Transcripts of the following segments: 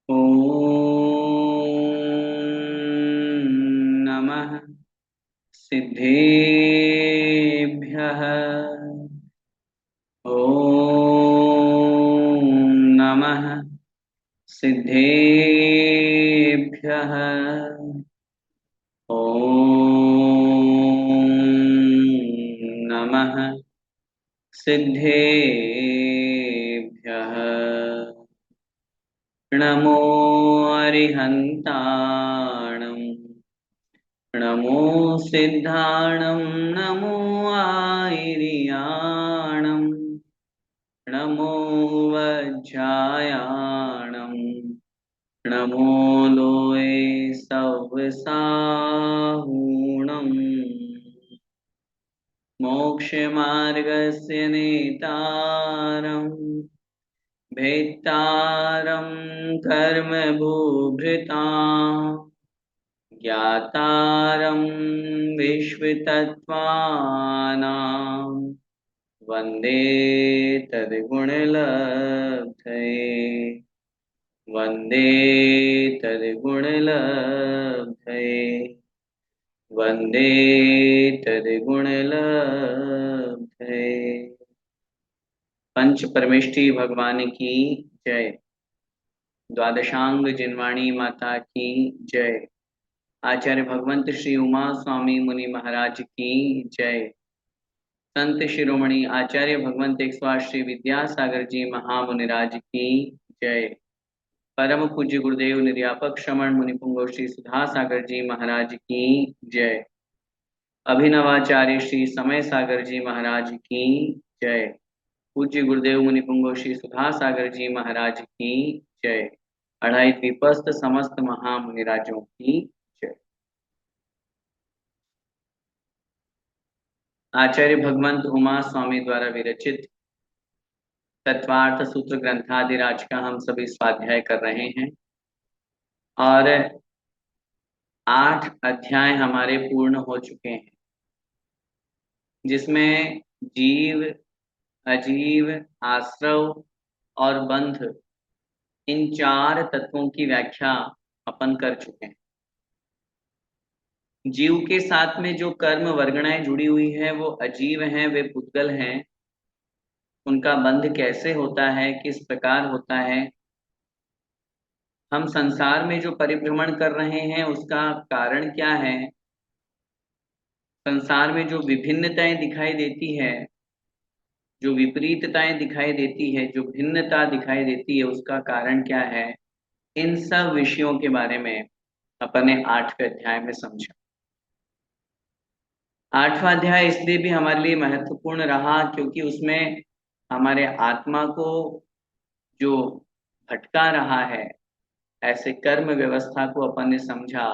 ॐ नमः सिद्धेभ्यः। ॐ नमः सिद्धेभ्यः। ॐ नमः सिद्धेभ्यः। नमो अरिहन्ताणं नमो सिद्धाणं नमो आयर्याणं नमो वज्रायाणं नमो लोये सव्साहूणम् मोक्षमार्गस्य नेतारम् भेत्तारं कर्मभूभृतां ज्ञातारं विश्वतत्त्वानां वन्दे तद्गुणलब्धये। वन्दे तद्गुणलब्धये। वन्दे तद्गुणलब्धये। पंच परमेष्ठी भगवान की जय। द्वादशांग जिनवाणी माता की जय। आचार्य भगवंत श्री उमा स्वामी मुनि महाराज की जय। संत शिरोमणि आचार्य भगवंत 108 श्री विद्यासागर जी महामुनिराज की जय। परम पूज्य गुरुदेव निर्यापक श्रमण मुनि पुंगव श्री सुधा सागर जी महाराज की जय। अभिनवाचार्य श्री समय सागर जी महाराज की जय। पूज्य गुरुदेव मुनि पुंगव श्री सुधा सागर जी महाराज की जय। अढ़ाई द्वीपस्थ समस्त महामुनिराजों की जय। आचार्य भगवंत उमा स्वामी द्वारा विरचित तत्वार्थ सूत्र ग्रंथादिराज का हम सभी स्वाध्याय कर रहे हैं और 8 अध्याय हमारे पूर्ण हो चुके हैं, जिसमें जीव, अजीव, आश्रव और बंध इन 4 तत्वों की व्याख्या अपन कर चुके हैं। जीव के साथ में जो कर्म वर्गणाएं जुड़ी हुई है वो अजीव हैं, वे पुद्गल हैं। उनका बंध कैसे होता है, किस प्रकार होता है, हम संसार में जो परिभ्रमण कर रहे हैं उसका कारण क्या है, संसार में जो विभिन्नताएं दिखाई देती है, जो विपरीतताएं दिखाई देती है, जो भिन्नता दिखाई देती है, उसका कारण क्या है, इन सब विषयों के बारे में अपन ने 8वें अध्याय में समझा। 8वां अध्याय इसलिए भी हमारे लिए महत्वपूर्ण रहा क्योंकि उसमें हमारे आत्मा को जो भटका रहा है, ऐसे कर्म व्यवस्था को अपन ने समझा।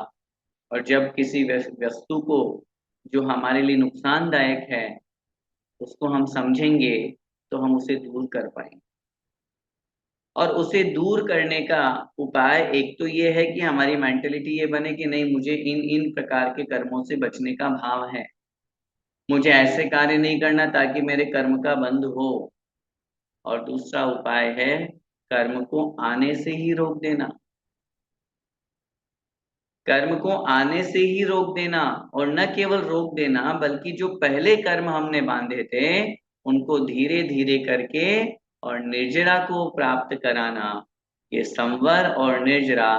और जब किसी वस्तु को जो हमारे लिए नुकसानदायक है उसको हम समझेंगे तो हम उसे दूर कर पाएंगे। और उसे दूर करने का उपाय एक तो ये है कि हमारी मेंटेलिटी ये बने कि नहीं, मुझे इन इन प्रकार के कर्मों से बचने का भाव है, मुझे ऐसे कार्य नहीं करना ताकि मेरे कर्म का बंध हो। और दूसरा उपाय है कर्म को आने से ही रोक देना। कर्म को आने से ही रोक देना, और न केवल रोक देना बल्कि जो पहले कर्म हमने बांधे थे उनको धीरे धीरे करके और निर्जरा को प्राप्त कराना। ये संवर और निर्जरा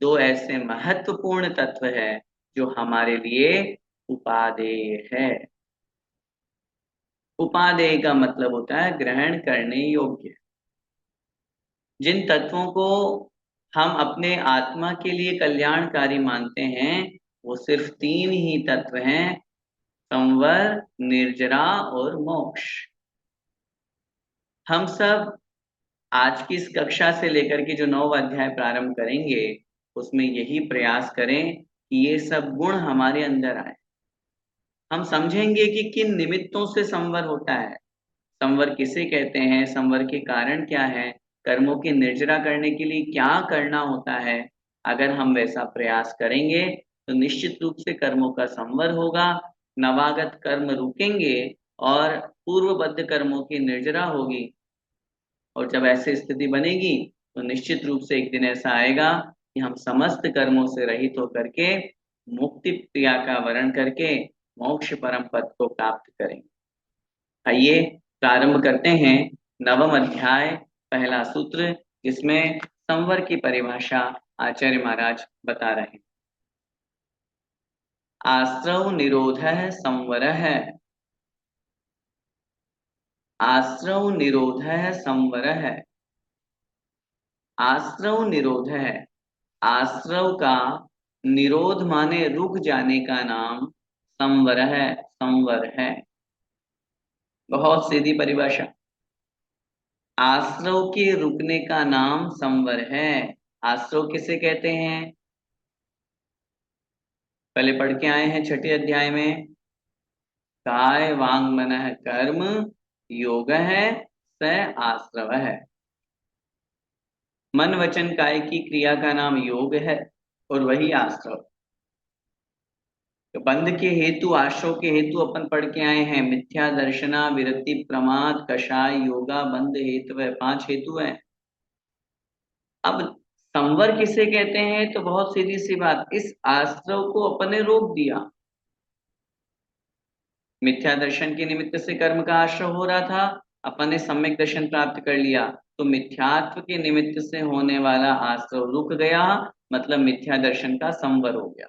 2 ऐसे महत्वपूर्ण तत्व है जो हमारे लिए उपादेय है। उपादेय का मतलब होता है ग्रहण करने योग्य। जिन तत्वों को हम अपने आत्मा के लिए कल्याणकारी मानते हैं वो सिर्फ 3 ही तत्व हैं, संवर, निर्जरा और मोक्ष। हम सब आज की इस कक्षा से लेकर के जो 9वां अध्याय प्रारंभ करेंगे उसमें यही प्रयास करें कि ये सब गुण हमारे अंदर आए। हम समझेंगे कि किन निमित्तों से संवर होता है, संवर किसे कहते हैं, संवर के कारण क्या है, कर्मों की निर्जरा करने के लिए क्या करना होता है। अगर हम वैसा प्रयास करेंगे तो निश्चित रूप से कर्मों का संवर होगा, नवागत कर्म रुकेंगे और पूर्वबद्ध कर्मों की निर्जरा होगी। और जब ऐसी स्थिति बनेगी तो निश्चित रूप से एक दिन ऐसा आएगा कि हम समस्त कर्मों से रहित होकर के मुक्ति क्रिया का वर्ण करके मोक्ष परम पद को प्राप्त करेंगे। आइए प्रारंभ करते हैं नवम अध्याय पहला सूत्र, जिसमें संवर की परिभाषा आचार्य महाराज बता रहे हैं। आश्रव निरोधः संवरः, आश्रव निरोधः संवरः। आश्रव निरोध है, आश्रव का निरोध माने रुक जाने का नाम संवर है, संवर है। बहुत सीधी परिभाषा। आश्रव के रुकने का नाम संवर है। आश्रव किसे कहते हैं? पहले पढ़ के आए हैं छठे अध्याय में, काय वांग मनः कर्म योग है स आश्रव है। मन वचन काय की क्रिया का नाम योग है और वही आश्रव। तो बंध के हेतु, आश्रव के हेतु अपन पढ़ के आए हैं, मिथ्या दर्शना विरक्ति प्रमाद कषाय योगा बंध हेतु है, 5 हेतु है। अब संवर किसे कहते हैं? तो बहुत सीधी सी बात, इस आश्रव को अपने रोक दिया। मिथ्या दर्शन के निमित्त से कर्म का आश्रव हो रहा था, अपन ने सम्यक दर्शन प्राप्त कर लिया, तो मिथ्यात्व के निमित्त से होने वाला आश्रव रुक गया, मतलब मिथ्या दर्शन का संवर हो गया।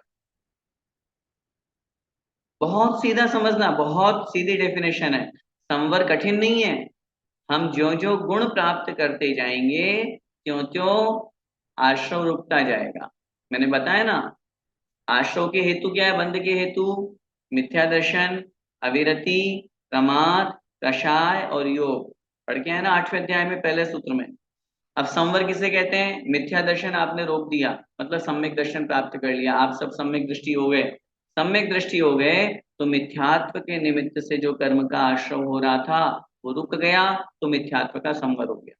बहुत सीधा समझना, बहुत सीधी डेफिनेशन है। संवर कठिन नहीं है। हम ज्यो ज्यो गुण प्राप्त करते जाएंगे त्यों त्यों आश्रव रुकता जाएगा। मैंने बताया ना, आश्रव के हेतु क्या है? बंध के हेतु मिथ्या दर्शन, अविरति, प्रमाद, कषाय और योग। पढ़ के है ना 8वें अध्याय में पहले सूत्र में। अब संवर किसे कहते हैं? मिथ्या दर्शन आपने रोक दिया, मतलब सम्यक दर्शन प्राप्त कर लिया, आप सब सम्यक दृष्टि हो गए। सम्यक दृष्टि हो गए तो मिथ्यात्व के निमित्त से जो कर्म का आश्रव हो रहा था वो रुक गया, तो मिथ्यात्व का संवर हो गया।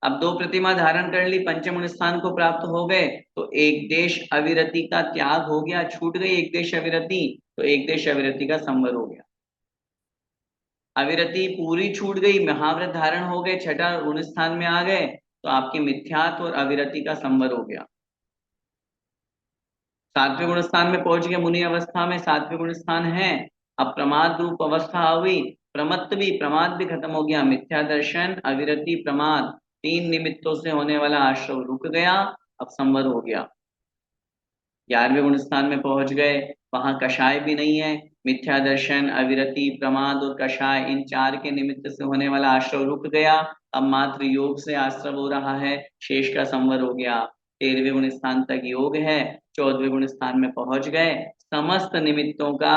अब 2 प्रतिमा धारण कर ली, पंचम स्थान को प्राप्त हो गए, तो एक देश अविरति का त्याग हो गया, छूट गई एक देश अविरति, तो एक देश अविरति का संवर हो गया। अविरति पूरी छूट गई, महाव्रत धारण हो गए, छठा गुण स्थान में आ गए, तो आपकी मिथ्यात्व और अविरति का संवर हो गया। 7वें गुण स्थान में पहुंच गए, मुनि अवस्था में 7वें गुण स्थान है। अब प्रमाद रूप अवस्था हुई, प्रमत्त भी, प्रमाद भी खत्म हो गया। मिथ्या दर्शन, अविरति, प्रमाद, 3 निमित्तों से होने वाला आश्रव रुक गया, अब संवर हो गया। 11वें गुण स्थान में पहुंच गए, वहां कषाय भी नहीं है। मिथ्या दर्शन, अविरति, प्रमाद और कषाय, इन 4 के निमित्त से होने वाला आश्रव रुक गया, अब मात्र योग से आश्रव हो रहा है, शेष का संवर हो गया। 13वें गुण स्थान तक योग है, 14वें गुण स्थान में पहुंच गए, समस्त निमित्तों का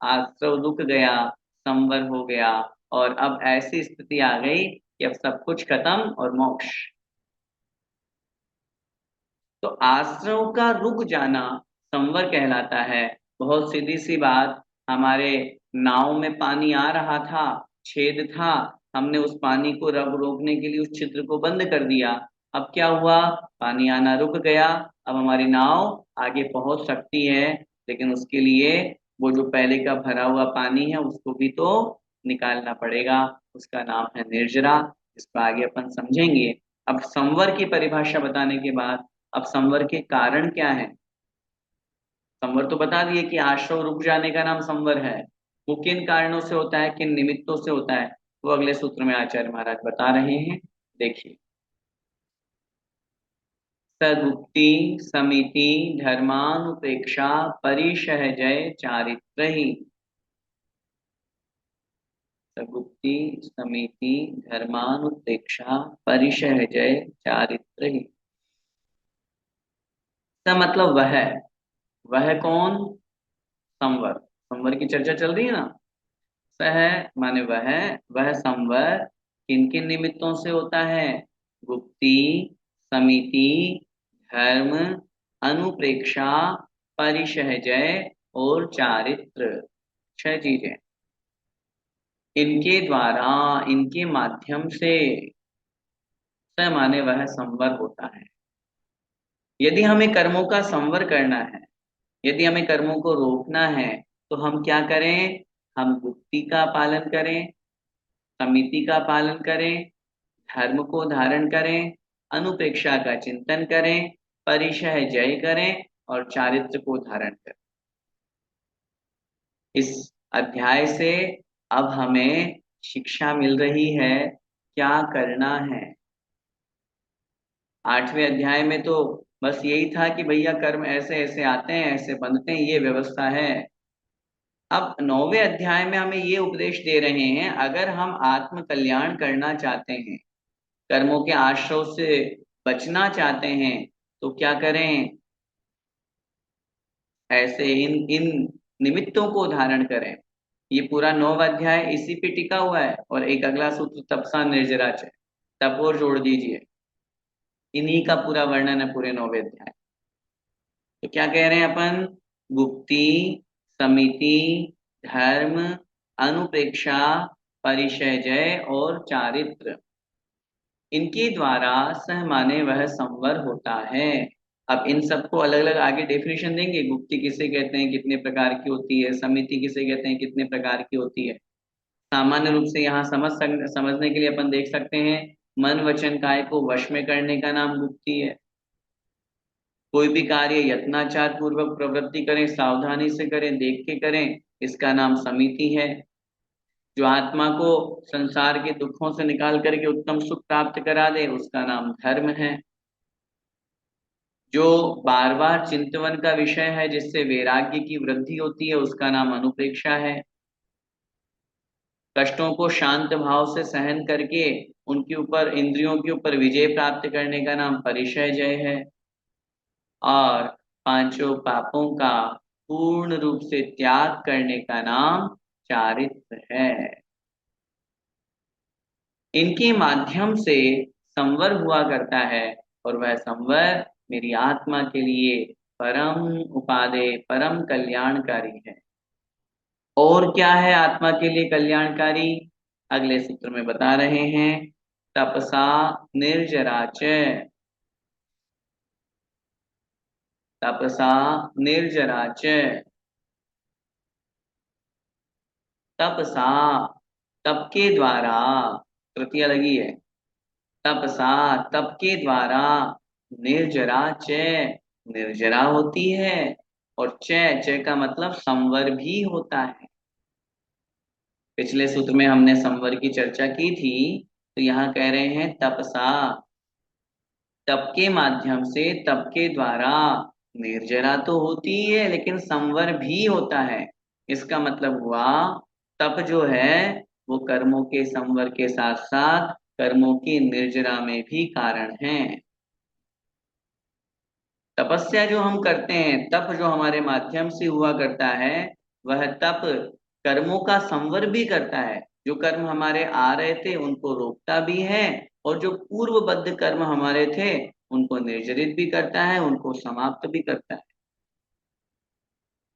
आश्रव रुक गया, संवर हो गया, और अब ऐसी स्थिति आ गई कि अब सब कुछ खत्म और मोक्ष। तो आश्रव का रुक जाना संवर कहलाता है। बहुत सीधी सी बात, हमारे नाव में पानी आ रहा था, छेद था, हमने उस पानी को रब रोकने के लिए उस छिद्र को बंद कर दिया। अब क्या हुआ? पानी आना रुक गया, अब हमारी नाव आगे पहुंच सकती है, लेकिन उसके लिए वो जो पहले का भरा हुआ पानी है उसको भी तो निकालना पड़ेगा, उसका नाम है निर्जरा, इसको आगे अपन समझेंगे। अब संवर की परिभाषा बताने के बाद अब संवर के कारण क्या है? संवर तो बता दिए कि आश्रव रुक जाने का नाम संवर है। वो किन कारणों से होता है, किन निमित्तों से होता है, वो अगले सूत्र में आचार्य महाराज बता रहे हैं। देखिए, सदुक्ति समिति धर्मानुपेक्षा परिसहजय चारित्र ही। सगुप्ति समिति धर्मानुपेक्षा परिसहजय चारित्र ही। मतलब वह कौन? संवर। संवर की चर्चा चल रही है ना। सह माने वह संवर किन किन निमित्तों से होता है? गुप्ति, समिति, धर्म, अनुप्रेक्षा, परिसहजय और चारित्र, 6 चीजें। इनके द्वारा, इनके माध्यम से स माने वह संवर होता है। यदि हमें कर्मों का संवर करना है, यदि हमें कर्मों को रोकना है, तो हम क्या करें? हम गुप्ति का पालन करें, समिति का पालन करें, धर्म को धारण करें, अनुपेक्षा का चिंतन करें, परिशय जय करें और चारित्र को धारण करें। इस अध्याय से अब हमें शिक्षा मिल रही है क्या करना है। 8वें अध्याय में तो बस यही था कि भैया कर्म ऐसे ऐसे आते हैं, ऐसे बनते हैं, ये व्यवस्था है। अब 9वें अध्याय में हमें ये उपदेश दे रहे हैं, अगर हम आत्म कल्याण करना चाहते हैं, कर्मों के आश्रय से बचना चाहते हैं, तो क्या करें। ऐसे इन इन निमित्तों को धारण करें। ये पूरा 9वां अध्याय इसी पे टिका हुआ है। और एक अगला सूत्र तपसा निर्जराच है, तप और जोड़ दीजिए। इन्हीं का पूरा वर्णन है पूरे 9वें अध्याय। तो क्या कह रहे हैं अपन, गुप्ती, समिति, धर्म, अनुप्रेक्षा, परिचय जय और चारित्र, इनके द्वारा सह माने वह संवर होता है। अब इन सबको अलग अलग आगे डेफिनेशन देंगे। गुप्ती किसे कहते हैं, कितने प्रकार की होती है, समिति किसे कहते हैं, कितने प्रकार की होती है। सामान्य रूप से यहाँ समझने के लिए अपन देख सकते हैं, मन वचन काय को वश में करने का नाम गुप्ती है। कोई भी कार्य यत्नाचार पूर्वक प्रवृत्ति करें, सावधानी से करें, देख के करें, इसका नाम समिति है। जो आत्मा को संसार के दुखों से निकाल करके उत्तम सुख प्राप्त करा दे, उसका नाम धर्म है। जो बार बार चिंतवन का विषय है, जिससे वैराग्य की वृद्धि होती है, उसका नाम अनुप्रेक्षा है। कष्टों को शांत भाव से सहन करके उनके ऊपर, इंद्रियों के ऊपर विजय प्राप्त करने का नाम परिचय जय है। और पांचों पापों का पूर्ण रूप से त्याग करने का नाम चारित्र है। इनके माध्यम से संवर हुआ करता है, और वह संवर मेरी आत्मा के लिए परम उपादेय, परम कल्याणकारी है। और क्या है आत्मा के लिए कल्याणकारी, अगले सूत्र में बता रहे हैं। तपसा निर्जराच, तपसा निर्जराच, तपसा, तप के द्वारा, तृतीया लगी है। तपसा, तप के द्वारा, निर्जरा च, निर्जरा होती है। और च, च का मतलब संवर भी होता है। पिछले सूत्र में हमने संवर की चर्चा की थी, तो यहाँ कह रहे हैं तपसा, तप के माध्यम से, तप के द्वारा निर्जरा तो होती है, लेकिन संवर भी होता है। इसका मतलब हुआ, तप जो है वो कर्मों के संवर के साथ साथ कर्मों की निर्जरा में भी कारण है। तपस्या जो हम करते हैं, तप जो हमारे माध्यम से हुआ करता है, वह तप कर्मों का संवर भी करता है। जो कर्म हमारे आ रहे थे उनको रोकता भी है, और जो पूर्वबद्ध कर्म हमारे थे उनको निर्जरित भी करता है, उनको समाप्त भी करता है।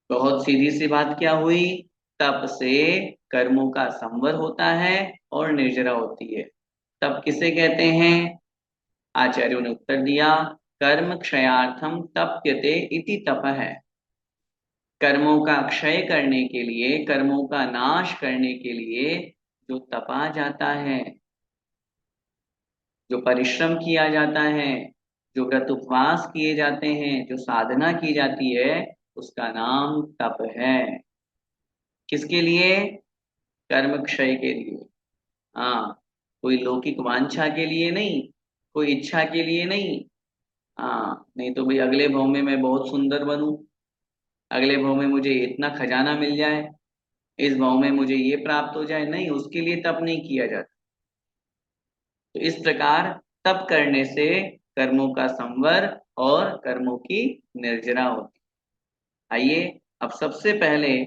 बहुत सीधी सी बात क्या हुई, तप से कर्मों का संवर होता है और निर्जरा होती है। तप किसे कहते हैं, आचार्यों ने उत्तर दिया, कर्म क्षयार्थम तप्यते इति तप है। कर्मों का क्षय करने के लिए, कर्मों का नाश करने के लिए जो तपा जाता है, जो परिश्रम किया जाता है, जो व्रत उपवास किए जाते हैं, जो साधना की जाती है, उसका नाम तप है। किसके लिए, कर्म क्षय के लिए। हाँ, कोई लौकिक वांछा के लिए नहीं, कोई इच्छा के लिए नहीं। हाँ, नहीं तो भाई अगले भाव में मैं बहुत सुंदर बनूं, अगले भाव में मुझे इतना खजाना मिल जाए, इस भाव में मुझे ये प्राप्त हो जाए, नहीं, उसके लिए तप नहीं किया जाता। तो इस प्रकार तप करने से कर्मों का संवर और कर्मों की निर्जरा होती। आइए अब सबसे पहले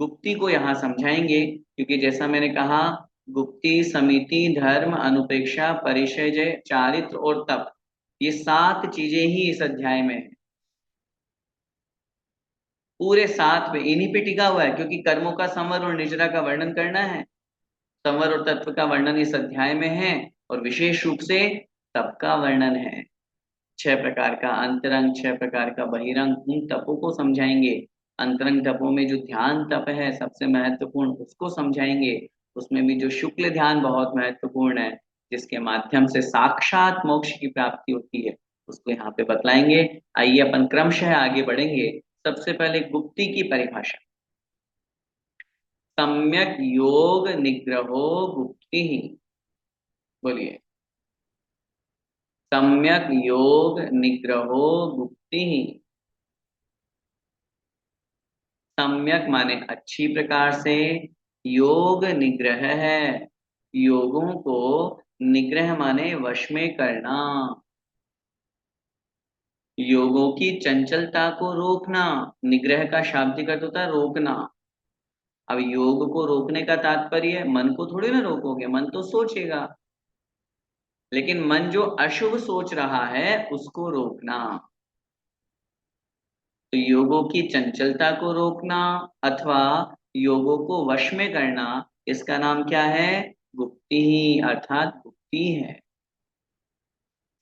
गुप्ती को यहाँ समझाएंगे, क्योंकि जैसा मैंने कहा, गुप्ती, समिति, धर्म, अनुपेक्षा, परिचय, चारित्र और तप, ये 7 चीजें ही इस अध्याय में है। पूरे 7 पे इन्हीं पे टिका हुआ है, क्योंकि कर्मों का संवर और निर्जरा का वर्णन करना है। संवर और तत्व का वर्णन इस अध्याय में है, और विशेष रूप से तप का वर्णन है। 6 प्रकार का अंतरंग, 6 प्रकार का बहिरंग, उन तपों को समझाएंगे। अंतरंग तपों में जो ध्यान तप है सबसे महत्वपूर्ण, उसको समझाएंगे। उसमें भी जो शुक्ल ध्यान बहुत महत्वपूर्ण है, जिसके माध्यम से साक्षात मोक्ष की प्राप्ति होती है, उसको यहाँ पे बतलाएंगे। आइए अपन क्रमशः आगे बढ़ेंगे। सबसे पहले गुप्ती की परिभाषा। सम्यक योग निग्रहो गुप्ति। बोलिए। सम्यक योग निग्रहो गुप्ति। सम्यक माने अच्छी प्रकार से, योग निग्रह है, योगों को निग्रह माने वश में करना, योगों की चंचलता को रोकना। निग्रह का शाब्दिक अर्थ होता है रोकना। अब योग को रोकने का तात्पर्य मन को थोड़ी ना रोकोगे, मन तो सोचेगा, लेकिन मन जो अशुभ सोच रहा है उसको रोकना। तो योगों की चंचलता को रोकना अथवा योगों को वश में करना, इसका नाम क्या है? गुप्ति ही, अर्थात गुप्ति है।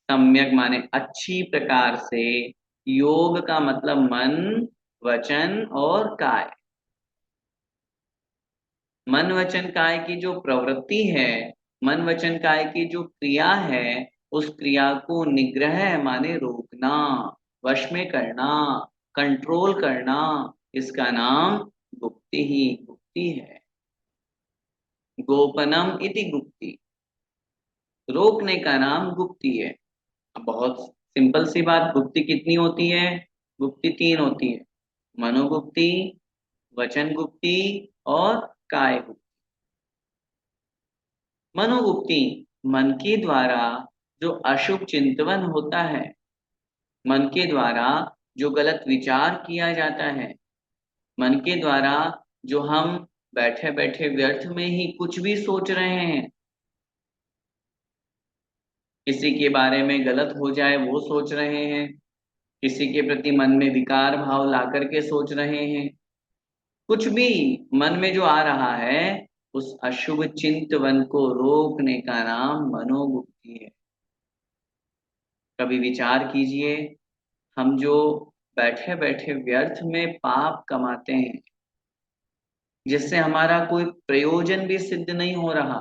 सम्यक माने अच्छी प्रकार से, योग का मतलब मन, वचन और काय। मन वचन काय की जो प्रवृत्ति है, मन वचन काय की जो क्रिया है, उस क्रिया को निग्रह माने रोकना, वश में करना, कंट्रोल करना, इसका नाम गुप्ति ही गुप्ति है। गोपनम इति गुप्ति, रोकने का नाम गुप्ति है। अब बहुत सिंपल सी बात, गुप्ति कितनी होती है? गुप्ति तीन होती है, मनोगुप्ति, वचन गुप्ति और काय गुप्ति। मनोगुप्ति, मन के द्वारा जो अशुभ चिंतन होता है, मन के द्वारा जो गलत विचार किया जाता है, मन के द्वारा जो हम बैठे बैठे व्यर्थ में ही कुछ भी सोच रहे हैं, किसी के बारे में गलत हो जाए वो सोच रहे हैं, किसी के प्रति मन में विकार भाव ला करके सोच रहे हैं, कुछ भी मन में जो आ रहा है, उस अशुभ चिंतवन को रोकने का नाम मनोगुप्ति है। कभी विचार कीजिए, हम जो बैठे बैठे व्यर्थ में पाप कमाते हैं, जिससे हमारा कोई प्रयोजन भी सिद्ध नहीं हो रहा।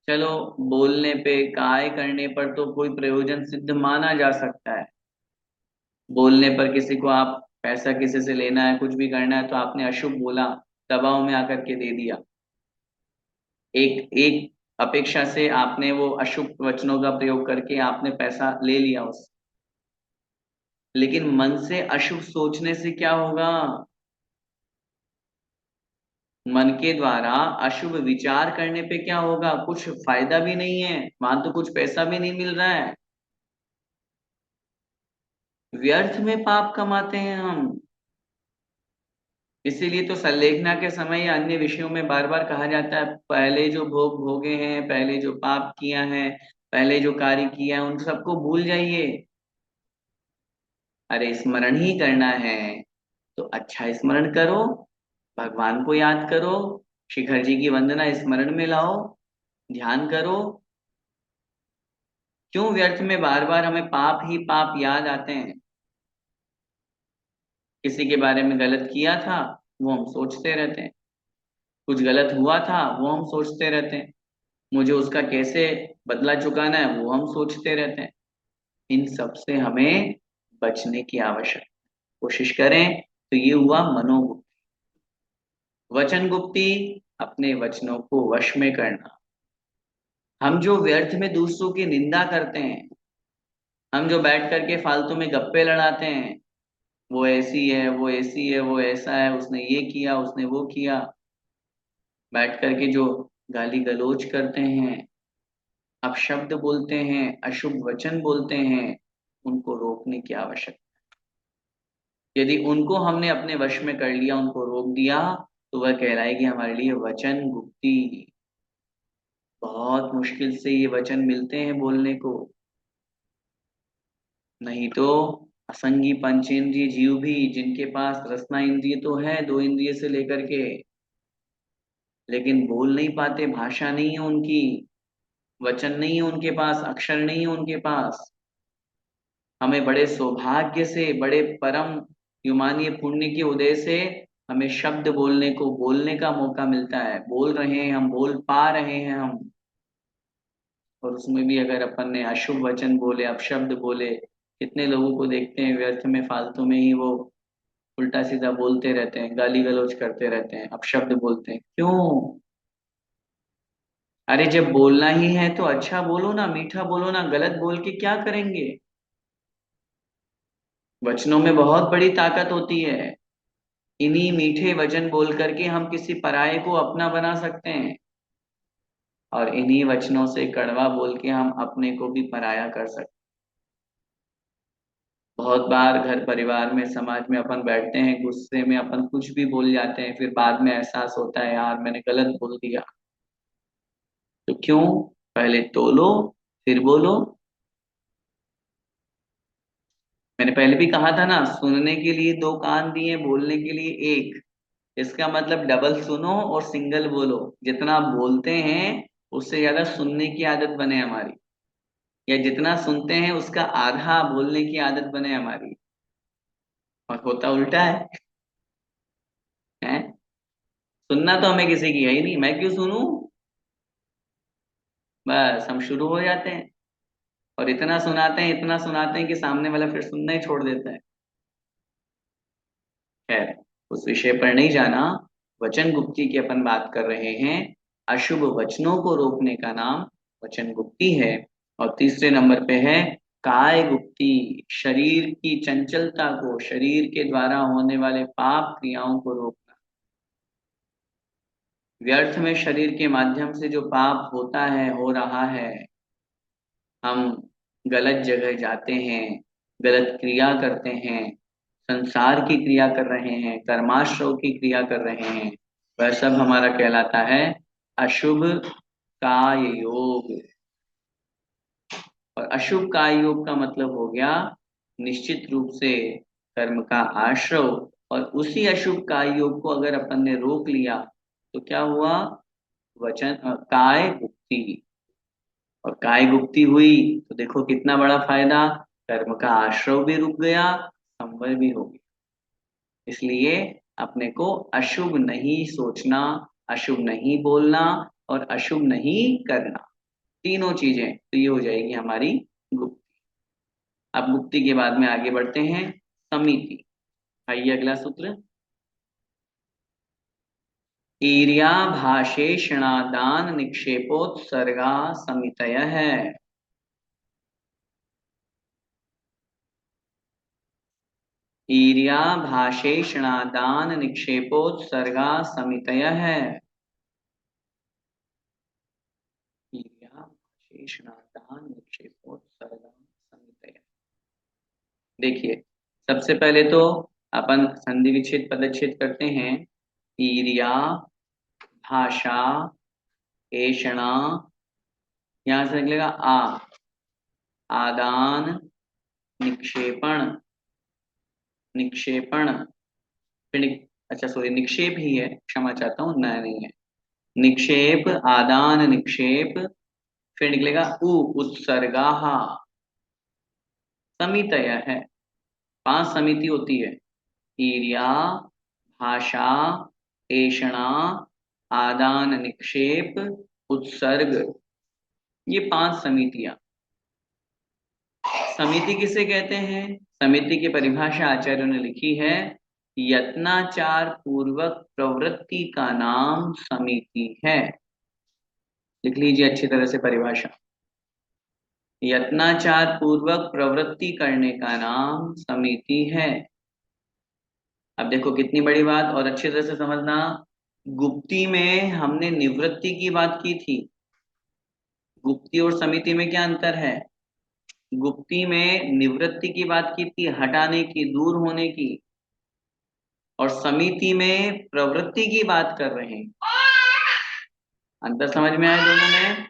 चलो, बोलने पे, काय करने पर तो कोई प्रयोजन सिद्ध माना जा सकता है। बोलने पर किसी को आप पैसा किसी से लेना है, कुछ भी करना है, तो आपने अशुभ बोला, दबाव में आकर के दे दिया, एक एक अपेक्षा से आपने वो अशुभ वचनों का प्रयोग करके आपने पैसा ले लिया उससे। लेकिन मन से अशुभ सोचने से क्या होगा? मन के द्वारा अशुभ विचार करने पे क्या होगा? कुछ फायदा भी नहीं है, वहां तो कुछ पैसा भी नहीं मिल रहा है, व्यर्थ में पाप कमाते हैं हम। इसीलिए तो संलेखना के समय या अन्य विषयों में बार बार कहा जाता है, पहले जो भोग भोगे हैं, पहले जो पाप किया है, पहले जो कार्य किया है, उन सबको भूल जाइए। अरे स्मरण ही करना है तो अच्छा स्मरण करो, भगवान को याद करो, शिखर जी की वंदना स्मरण में लाओ, ध्यान करो। क्यों व्यर्थ में बार बार हमें पाप ही पाप याद आते हैं? किसी के बारे में गलत किया था वो हम सोचते रहते हैं, कुछ गलत हुआ था वो हम सोचते रहते हैं, मुझे उसका कैसे बदला चुकाना है वो हम सोचते रहते हैं। इन सब से हमें बचने की आवश्यकता, कोशिश करें। तो ये हुआ मनोगुप्ति। वचन गुप्ति, अपने वचनों को वश में करना। हम जो व्यर्थ में दूसरों की निंदा करते हैं, हम जो बैठ करके फालतू में गप्पे लड़ाते हैं, वो ऐसी है, वो ऐसी है, वो ऐसा है, उसने ये किया, उसने वो किया, बैठ करके जो गाली गलौज करते हैं, अपशब्द बोलते हैं, अशुभ वचन बोलते हैं, उनको रोकने की आवश्यकता। यदि उनको हमने अपने वश में कर लिया, उनको रोक दिया, तो वह कहलाएगी हमारे लिए वचन गुप्ती। बहुत मुश्किल से ये वचन मिलते हैं बोलने को, नहीं तो असंगी पंचेंद्रिय जीव भी, जिनके पास रसना इंद्रिय तो है, दो इंद्रिय से लेकर के, लेकिन बोल नहीं पाते, भाषा नहीं है उनकी, वचन नहीं है उनके पास, अक्षर नहीं है उनके पास। हमें बड़े सौभाग्य से, बड़े परम युमानीय पुण्य के उदय से हमें शब्द बोलने को, बोलने का मौका मिलता है, बोल रहे हैं हम, बोल पा रहे हैं हम। और उसमें भी अगर अपन ने अशुभ वचन बोले, अपशब्द बोले, कितने लोगों को देखते हैं व्यर्थ में फालतू में ही वो उल्टा सीधा बोलते रहते हैं, गाली गलौज करते रहते हैं, अपशब्द बोलते हैं, क्यों? अरे जब बोलना ही है तो अच्छा बोलो ना, मीठा बोलो ना, गलत बोल के क्या करेंगे? वचनों में बहुत बड़ी ताकत होती है। इन्हीं मीठे वचन बोल करके हम किसी पराये को अपना बना सकते हैं, और इन्हीं वचनों से कड़वा बोल के हम अपने को भी पराया कर सकते हैं। बहुत बार घर परिवार में, समाज में अपन बैठते हैं, गुस्से में अपन कुछ भी बोल जाते हैं, फिर बाद में एहसास होता है यार मैंने गलत बोल दिया। तो क्यों? पहले तोलो फिर बोलो। मैंने पहले भी कहा था ना, सुनने के लिए दो कान दिए, बोलने के लिए एक। इसका मतलब डबल सुनो और सिंगल बोलो। जितना आप बोलते हैं उससे ज्यादा सुनने की आदत बने हमारी, या जितना सुनते हैं उसका आधा बोलने की आदत बने हमारी। और होता उल्टा है। सुनना तो हमें किसी की है ही नहीं, मैं क्यों सुनूं? बस हम शुरू हो जाते हैं, और इतना सुनाते हैं, इतना सुनाते हैं कि सामने वाला फिर सुनना ही छोड़ देता है। खैर, उस विषय पर नहीं जाना। वचन गुप्ती की अपन बात कर रहे हैं। अशुभ वचनों को रोकने का नाम वचन गुप्ती है। और तीसरे नंबर पे है काय गुप्ती। शरीर की चंचलता को, शरीर के द्वारा होने वाले पाप क्रियाओं को रोकना। व्यर्थ में शरीर के माध्यम से जो पाप होता है, हो रहा है, हम गलत जगह जाते हैं, गलत क्रिया करते हैं, संसार की क्रिया कर रहे हैं, कर्माश्रव की क्रिया कर रहे हैं, वह सब हमारा कहलाता है अशुभ काय योग। और अशुभ काय योग का मतलब हो गया निश्चित रूप से कर्म का आश्रव। और उसी अशुभ काय योग को अगर अपन ने रोक लिया तो क्या हुआ? वचन काय मुक्ति। और काय गुप्ती हुई तो देखो कितना बड़ा फायदा, कर्म का आश्रव भी रुक गया, संवर भी हो गया। इसलिए अपने को अशुभ नहीं सोचना, अशुभ नहीं बोलना, और अशुभ नहीं करना। तीनों चीजें तो ये हो जाएगी हमारी गुप्ती। अब गुप्ती के बाद में आगे बढ़ते हैं, समिति। आइए अगला सूत्र। ईर्या भाषेषणादान निक्षेपोत्सर्गा समितय है। ईर्या भाषेषणादान निक्षेपोत्सर्गा समितय है। ईर्या भाषेषणादान निक्षेपोत्सर्गा समितय। देखिए, सबसे पहले तो अपन संधि विच्छेद पदच्छेद करते हैं। ईर्या, भाषा, ऐषणा, यहां से निकलेगा आ, आदान, निक्षेपण, निक्षेपण, फिर अच्छा सॉरी, निक्षेप ही है, क्षमा चाहता हूँ, नया नहीं है। निक्षेप, आदान निक्षेप, फिर निकलेगा उ, उत्सर्गा, समितय है। पांच समिति होती है। ईर्या, भाषा, ऐषणा, आदान निक्षेप, उत्सर्ग, ये पांच समितियां। समिति किसे कहते हैं? समिति की परिभाषा आचार्यों ने लिखी है, यत्नाचार पूर्वक प्रवृत्ति का नाम समिति है। लिख लीजिए अच्छी तरह से परिभाषा। यत्नाचार पूर्वक प्रवृत्ति करने का नाम समिति है। अब देखो कितनी बड़ी बात, और अच्छी तरह से समझना। गुप्ती में हमने निवृत्ति की बात की थी। गुप्ती और समिति में क्या अंतर है? गुप्ती में निवृत्ति की बात की थी, हटाने की, दूर होने की। और समिति में प्रवृत्ति की बात कर रहे हैं। अंतर समझ में आया दोनों में?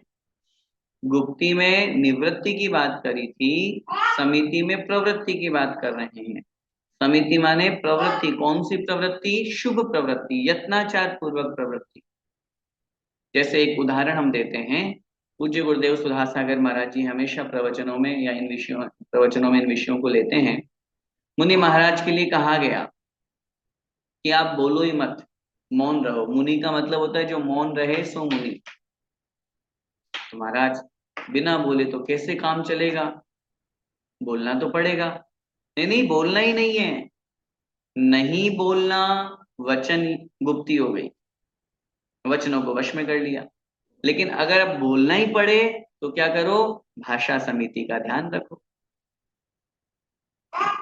गुप्ती में निवृत्ति की बात करी थी, समिति में प्रवृत्ति की बात कर रहे हैं। समिति माने प्रवृत्ति, कौन सी प्रवृत्ति? शुभ प्रवृत्ति, यत्नाचार पूर्वक प्रवृत्ति। जैसे एक उदाहरण हम देते हैं, पूज्य गुरुदेव सुधार सागर महाराज जी हमेशा प्रवचनों में या इन विषयों, प्रवचनों में इन विषयों को लेते हैं। मुनि महाराज के लिए कहा गया कि आप बोलो ही मत, मौन रहो। मुनि का मतलब होता है जो मौन रहे सो मुनि। तो महाराज बिना बोले तो कैसे काम चलेगा, बोलना तो पड़ेगा। नहीं नहीं, बोलना ही नहीं है, नहीं बोलना वचन गुप्ती हो गई, वचनों को वश में कर लिया। लेकिन अगर अब बोलना ही पड़े तो क्या करो, भाषा समिति का ध्यान रखो।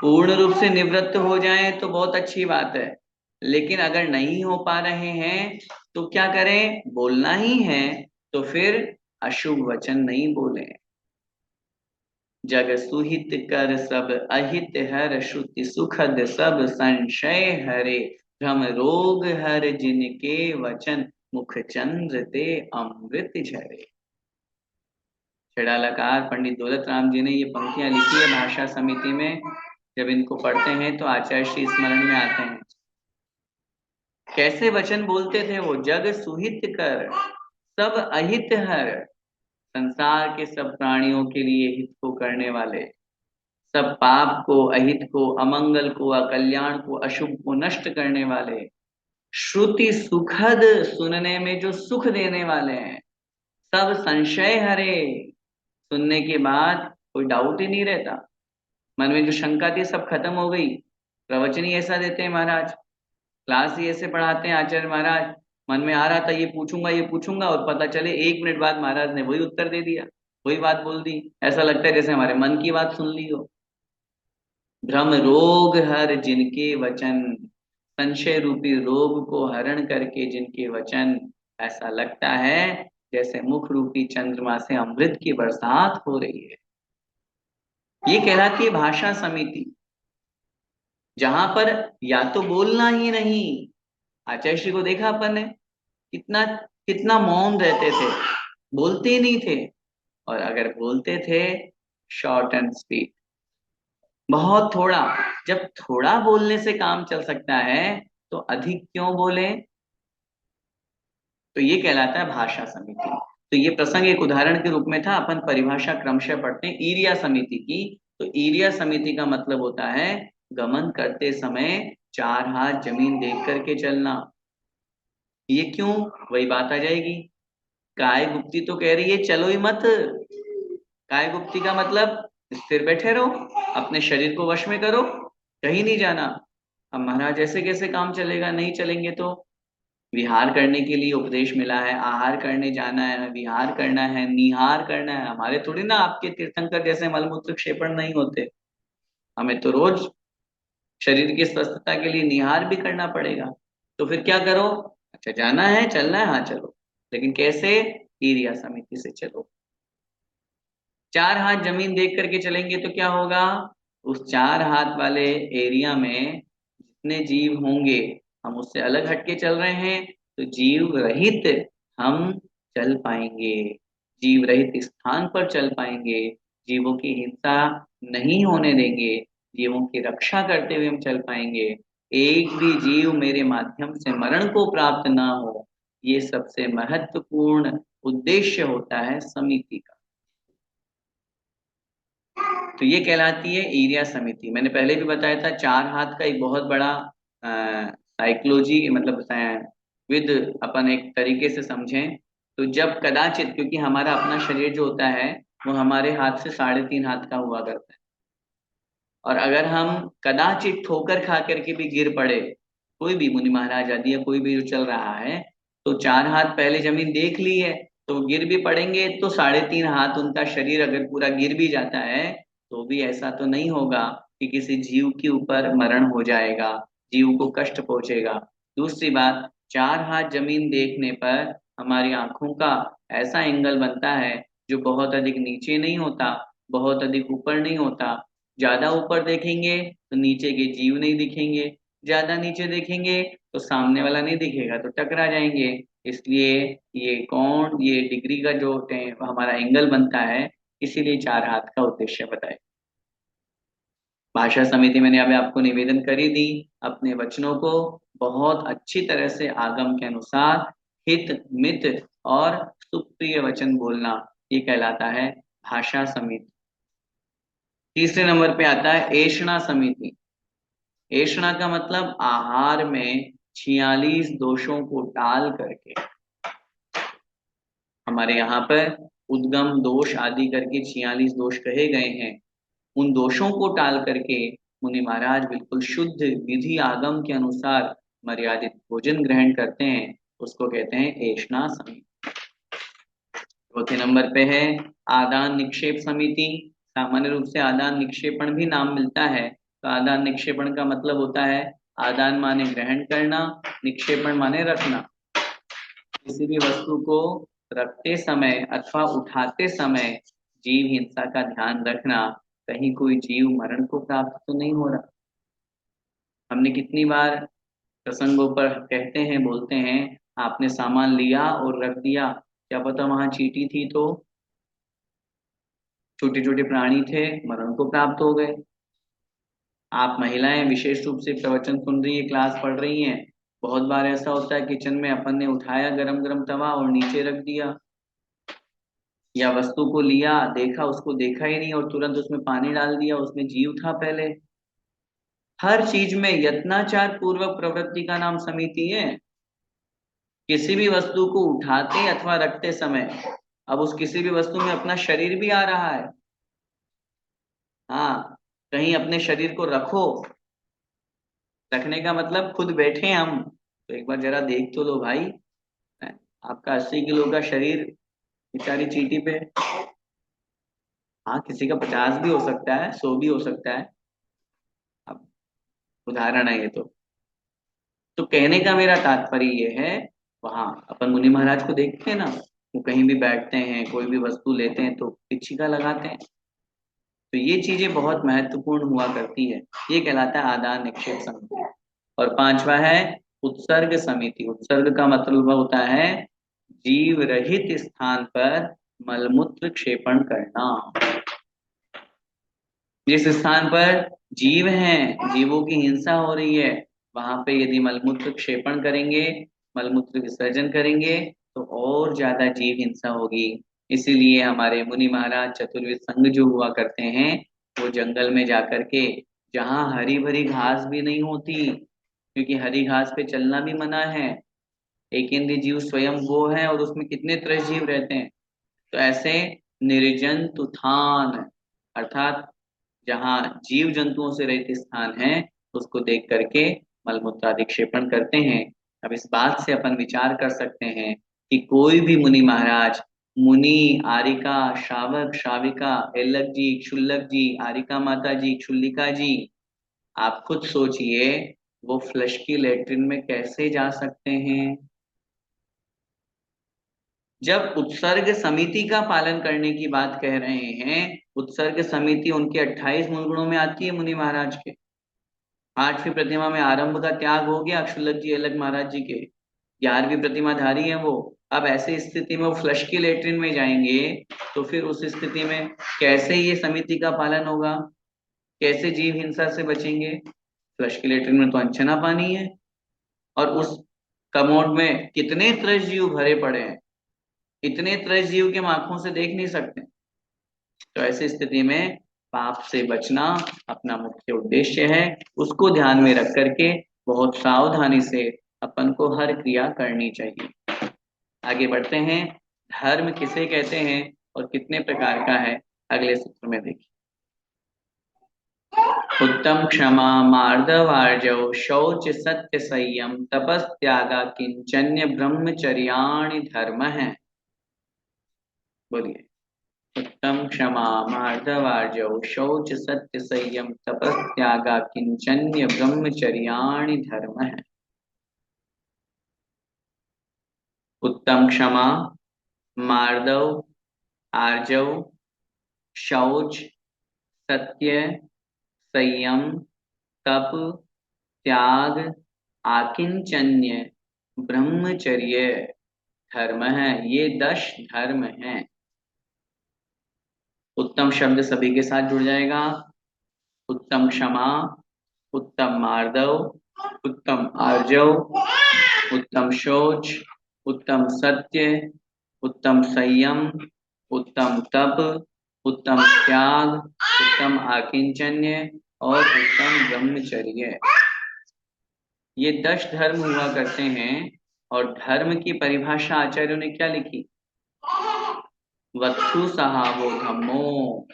पूर्ण रूप से निवृत्त हो जाए तो बहुत अच्छी बात है, लेकिन अगर नहीं हो पा रहे हैं तो क्या करें, बोलना ही है तो फिर अशुभ वचन नहीं बोले। जग सुहित कर सब अहित हर, श्रुति सुखद सब संशय हरे, भ्रम रोग हर जिनके वचन, मुख चंद्र ते अमृत झरे। छेड़ालाकार पंडित दौलत राम जी ने ये पंक्तियां लिखी है भाषा समिति में। जब इनको पढ़ते हैं तो आचार्य श्री स्मरण में आते हैं। कैसे वचन बोलते थे वो, जग सुहित कर सब अहित हर, संसार के सब प्राणियों के लिए हित को करने वाले, सब पाप को, अहित को, अमंगल को, अकल्याण को, अशुभ को नष्ट करने वाले, श्रुति सुखद, सुनने में जो सुख देने वाले हैं, सब संशय हरे, सुनने के बाद कोई डाउट ही नहीं रहता, मन में जो शंका थी सब खत्म हो गई। प्रवचन ही ऐसा देते हैं महाराज, क्लास ही ऐसे पढ़ाते हैं आचार्य महाराज, मन में आ रहा था ये पूछूंगा और पता चले 1 मिनट बाद महाराज ने वही उत्तर दे दिया, वही बात बोल दी, ऐसा लगता है जैसे हमारे मन की बात सुन ली हो। भ्रम रोग हर जिनके वचन, संशय रूपी रोग को हरण करके जिनके वचन, ऐसा लगता है जैसे मुख रूपी चंद्रमा से अमृत की बरसात हो रही है। ये कहलाती है भाषा समिति, जहां पर या तो बोलना ही नहीं, आचार्य श्री को देखा अपन ने, कितना कितना मौन रहते थे, बोलते ही नहीं थे, और अगर बोलते थे शॉर्ट एंड स्वीट, बहुत थोड़ा। जब थोड़ा बोलने से काम चल सकता है तो अधिक क्यों बोले, तो ये कहलाता है भाषा समिति। तो ये प्रसंग एक उदाहरण के रूप में था, अपन परिभाषा क्रमशः पढ़ते हैं ईरिया समिति की। तो ईरिया समिति का मतलब होता है गमन करते समय 4 हाथ जमीन देख करके चलना। ये क्यों, वही बात आ जाएगी। काय गुप्ती तो कह रही है चलो ही मत, काय गुप्ती का मतलब स्थिर बैठे रहो, अपने शरीर को वश में करो, कहीं नहीं जाना। अब महाराज ऐसे कैसे काम चलेगा, नहीं चलेंगे तो। विहार करने के लिए उपदेश मिला है, आहार करने जाना है, विहार करना है, निहार करना है, हमारे थोड़ी ना आपके तीर्थंकर जैसे मलमूत्र क्षेपण नहीं होते, हमें तो रोज शरीर की स्वस्थता के लिए निहार भी करना पड़ेगा। तो फिर क्या करो, अच्छा जाना है चलना है, हाँ चलो, लेकिन कैसे, ईरिया समिति से चलो। 4 हाथ जमीन देख करके चलेंगे तो क्या होगा, उस 4 हाथ वाले एरिया में जितने जीव होंगे, हम उससे अलग हटके चल रहे हैं तो जीव रहित हम चल पाएंगे, जीव रहित स्थान पर चल पाएंगे, जीवों की हिंसा नहीं होने देंगे, जीवों की रक्षा करते हुए हम चल पाएंगे, एक भी जीव मेरे माध्यम से मरण को प्राप्त ना हो। ये सबसे महत्वपूर्ण उद्देश्य होता है समिति का। तो ये कहलाती है ईरिया समिति। मैंने पहले भी बताया था 4 हाथ का एक बहुत बड़ा साइकोलॉजी, मतलब विद अपन एक तरीके से समझें तो जब कदाचित, क्योंकि हमारा अपना शरीर जो होता है वो हमारे हाथ से 3.5 हाथ का हुआ करता है, और अगर हम कदाचित ठोकर खा करके भी गिर पड़े, कोई भी मुनि महाराज आदि या कोई भी जो चल रहा है, तो 4 हाथ पहले जमीन देख ली है, तो गिर भी पड़ेंगे तो 3.5 हाथ उनका शरीर अगर पूरा गिर भी जाता है तो भी ऐसा तो नहीं होगा कि किसी जीव के ऊपर मरण हो जाएगा, जीव को कष्ट पहुंचेगा। दूसरी बात, 4 हाथ जमीन देखने पर हमारी आंखों का ऐसा एंगल बनता है जो बहुत अधिक नीचे नहीं होता, बहुत अधिक ऊपर नहीं होता। ज्यादा ऊपर देखेंगे तो नीचे के जीव नहीं दिखेंगे, ज्यादा नीचे देखेंगे तो सामने वाला नहीं दिखेगा, तो टकरा जाएंगे। इसलिए ये डिग्री का जो हमारा एंगल बनता है, इसीलिए 4 हाथ का उद्देश्य बताए। भाषा समिति मैंने अभी आपको निवेदन कर ही दी, अपने वचनों को बहुत अच्छी तरह से आगम के अनुसार हित मित और सुप्रिय वचन बोलना, ये कहलाता है भाषा समिति। तीसरे नंबर पे आता है ऐषणा समिति। ऐषणा का मतलब आहार में 46 दोषों को टाल करके, हमारे यहाँ पर उद्गम दोष आदि करके 46 दोष कहे गए हैं, उन दोषों को टाल करके मुनि महाराज बिल्कुल शुद्ध विधि आगम के अनुसार मर्यादित भोजन ग्रहण करते हैं, उसको कहते हैं ऐष्णा समिति। चौथे नंबर पे है आदान निक्षेप समिति। सामान्य रूप से आदान निक्षेपण भी नाम मिलता है। तो आदान निक्षेपण का मतलब होता है, आदान माने ग्रहण करना, निक्षेपण माने रखना। किसी भी वस्तु को रखते समय अथवा उठाते समय जीव हिंसा का ध्यान रखना, कहीं कोई जीव मरण को प्राप्त तो नहीं हो रहा। हमने कितनी बार प्रसंगों पर कहते हैं, बोलते हैं, आपने सामान लिया और रख दिया, क्या पता वहां चींटी थी तो छोटे छोटे प्राणी थे, मरण को प्राप्त हो गए। आप महिलाएं विशेष रूप से प्रवचन सुन रही है, क्लास पढ़ रही हैं, बहुत बार ऐसा होता है किचन में अपन ने उठाया गरम गरम तवा और नीचे रख दिया, या वस्तु को लिया, देखा, उसको देखा ही नहीं और तुरंत उसमें पानी डाल दिया, उसमें जीव था पहले। हर चीज में यत्नाचार पूर्वक प्रवृत्ति का नाम समिति है। किसी भी वस्तु को उठाते अथवा रखते समय, अब उस किसी भी वस्तु में अपना शरीर भी आ रहा है। हाँ, कहीं अपने शरीर को रखो, रखने का मतलब खुद बैठे हम तो एक बार जरा देख तो लो भाई। आपका 80 किलो का शरीर बेचारी चींटी पे, हाँ किसी का 50 भी हो सकता है, 100 भी हो सकता है, अब उदाहरण है ये तो कहने का मेरा तात्पर्य ये है, वहां अपन मुनि महाराज को देखते हैं ना, वो कहीं भी बैठते हैं, कोई भी वस्तु लेते हैं तो पिछिका लगाते हैं। तो ये चीजें बहुत महत्वपूर्ण हुआ करती है। ये कहलाता है आदान निक्षेप समिति। और पांचवा है उत्सर्ग समिति। उत्सर्ग का मतलब होता है जीव रहित स्थान पर मलमूत्र क्षेपण करना। जिस स्थान पर जीव हैं, जीवों की हिंसा हो रही है, वहां पे यदि मलमूत्र क्षेपण करेंगे, मलमूत्र विसर्जन करेंगे, तो और ज्यादा जीव हिंसा होगी। इसीलिए हमारे मुनि महाराज चतुर्विध संघ जो हुआ करते हैं, वो जंगल में जाकर के, जहाँ हरी भरी घास भी नहीं होती, क्योंकि हरी घास पे चलना भी मना है, एक इंद्रिय जीव स्वयं वो है और उसमें कितने त्रय जीव रहते हैं, तो ऐसे निर्जन तुथान, अर्थात जहाँ जीव जंतुओं से रहित स्थान है, उसको देख करके मलमूत्र अधिक्षेपण करते हैं। अब इस बात से अपन विचार कर सकते हैं कि कोई भी मुनि महाराज, मुनि, आरिका, श्रावक, श्राविका, एल्लक जी, क्षुल्लक जी, आरिका माता जी, क्षुल्लिका जी, आप खुद सोचिए, वो फ्लश की लेटरिन में कैसे जा सकते हैं। जब उत्सर्ग समिति का पालन करने की बात कह रहे हैं, उत्सर्ग समिति उनके 28 मूल गुणों में आती है मुनि महाराज के। 8वीं प्रतिमा में आरंभ का त्याग हो गया क्षुल्लक जी, अलग महाराज जी के, 11वीं प्रतिमा धारी है वो। अब ऐसी स्थिति में वो फ्लश की लेटरिन में जाएंगे, तो फिर उस स्थिति में कैसे ये समिति का पालन होगा, कैसे जीव हिंसा से बचेंगे। फ्लश की लेटरिन में तो अनछना पानी है, और उस कमोड में कितने त्रस जीव भरे पड़े हैं, इतने त्रस जीव के हम आंखों से देख नहीं सकते। तो ऐसी स्थिति में पाप से बचना अपना मुख्य उद्देश्य है। उसको ध्यान में रख करके बहुत सावधानी से अपन को हर क्रिया करनी चाहिए। आगे बढ़ते हैं, धर्म किसे कहते हैं और कितने प्रकार का है, अगले सूत्र में देखिए। उत्तम क्षमा मार्दवार्जव शौच सत्य संयम तपस्त्यागा किंचन्य ब्रह्मचर्याणि धर्म है। बोलिए। उत्तम क्षमा मार्दवार्जव शौच सत्य संयम तपस्त्यागा किंचन्य ब्रह्मचर्याणि धर्म है। उत्तम क्षमा, मार्दव, आर्जव, शौच, सत्य, संयम, तप, त्याग, आकिंचन्य, ब्रह्मचर्य धर्म है। ये 10 धर्म हैं। उत्तम शब्द सभी के साथ जुड़ जाएगा। उत्तम क्षमा, उत्तम मार्दव, उत्तम आर्जव, उत्तम शौच, उत्तम सत्य, उत्तम संयम, उत्तम तप, उत्तम त्याग, उत्तम आकिंचन्य और उत्तम ब्रह्मचर्य। ये 10 धर्म हुआ करते हैं। और धर्म की परिभाषा आचार्यों ने क्या लिखी, वत्सु सहावो धम्मो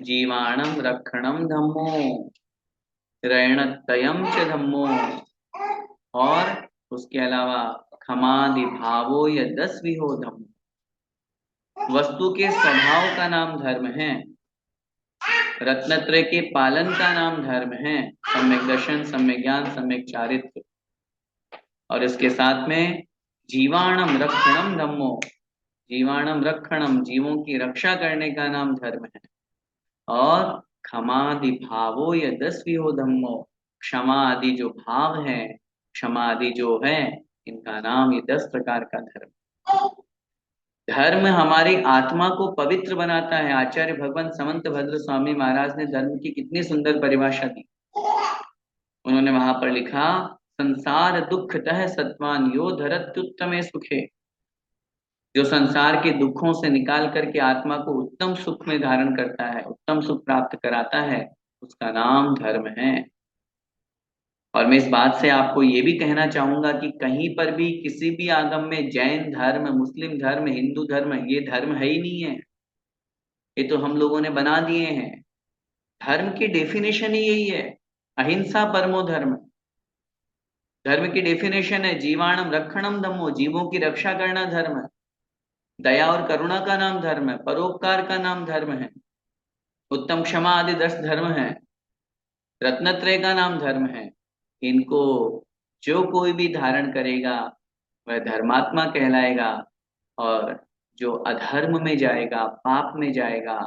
जीवाणम रक्षणम धम्मो रणत्रयम च धम्मो। और उसके अलावा खमादि भावो या 10 भी हो धम्मो। वस्तु के स्वभाव का नाम धर्म है, रत्नत्रय के पालन का नाम धर्म है, सम्यक दर्शन, सम्यक ज्ञान, सम्यक चारित्र। और इसके साथ में जीवाणम रक्षणम धम्मो, जीवाणम रक्षणम, जीवों की रक्षा करने का नाम धर्म है। और क्षमादि भावो या 10 भी हो धम्मो, क्षमा आदि जो भाव है, क्षमा आदि जो है, इनका नाम ये 10 प्रकार का धर्म। धर्म हमारी आत्मा को पवित्र बनाता है। आचार्य भगवान समंत भद्र स्वामी महाराज ने धर्म की कितनी सुंदर परिभाषा दी। उन्होंने वहां पर लिखा, संसार दुख तह सत्वान यो धरत्युत्तमे सुखे। जो संसार के दुखों से निकाल करके आत्मा को उत्तम सुख में धारण करता है, उत्तम सुख प्राप्त कराता है, उसका नाम धर्म है। और मैं इस बात से आपको ये भी कहना चाहूंगा कि कहीं पर भी किसी भी आगम में जैन धर्म, मुस्लिम धर्म, हिंदू धर्म, ये धर्म है ही नहीं है। ये तो हम लोगों ने बना दिए हैं। धर्म की डेफिनेशन ही यही है, अहिंसा परमो धर्म। धर्म की डेफिनेशन है जीवाणम रक्षणम धम्मो, जीवों की रक्षा करना धर्म है। दया और करुणा का नाम धर्म है, परोपकार का नाम धर्म है, उत्तम क्षमा आदि 10 धर्म है, रत्नत्रय का नाम धर्म है। इनको जो कोई भी धारण करेगा वह धर्मात्मा कहलाएगा। और जो अधर्म में जाएगा, पाप में जाएगा,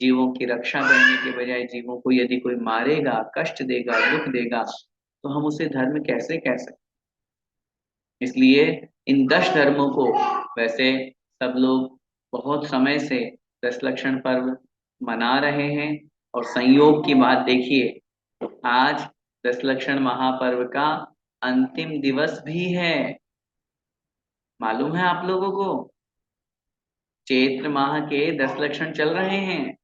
जीवों की रक्षा करने के बजाय जीवों को यदि कोई मारेगा, कष्ट देगा, दुख देगा, तो हम उसे धर्म कैसे कह सकते। इसलिए इन 10 धर्मों को वैसे सब लोग बहुत समय से 10 लक्षण पर्व मना रहे हैं। और संयोग की बात देखिए, तो आज 10 लक्षण महापर्व का अंतिम दिवस भी है। मालूम है आप लोगों को? चैत्र माह के 10 लक्षण चल रहे हैं।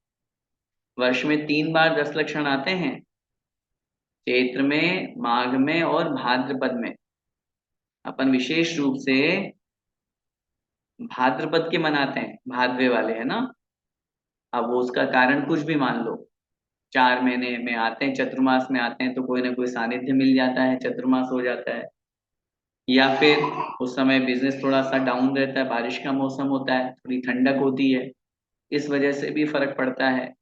वर्ष में 3 बार 10 लक्षण आते हैं, चैत्र में, माघ में और भाद्रपद में। अपन विशेष रूप से भाद्रपद के मनाते हैं, भादवे वाले, है ना। अब वो उसका कारण कुछ भी मान लो, 4 महीने में आते हैं, चतुर्मास में आते हैं, तो कोई ना कोई सानिध्य मिल जाता है, चतुर्मास हो जाता है। या फिर उस समय बिजनेस थोड़ा सा डाउन रहता है, बारिश का मौसम होता है, थोड़ी ठंडक होती है, इस वजह से भी फर्क पड़ता है।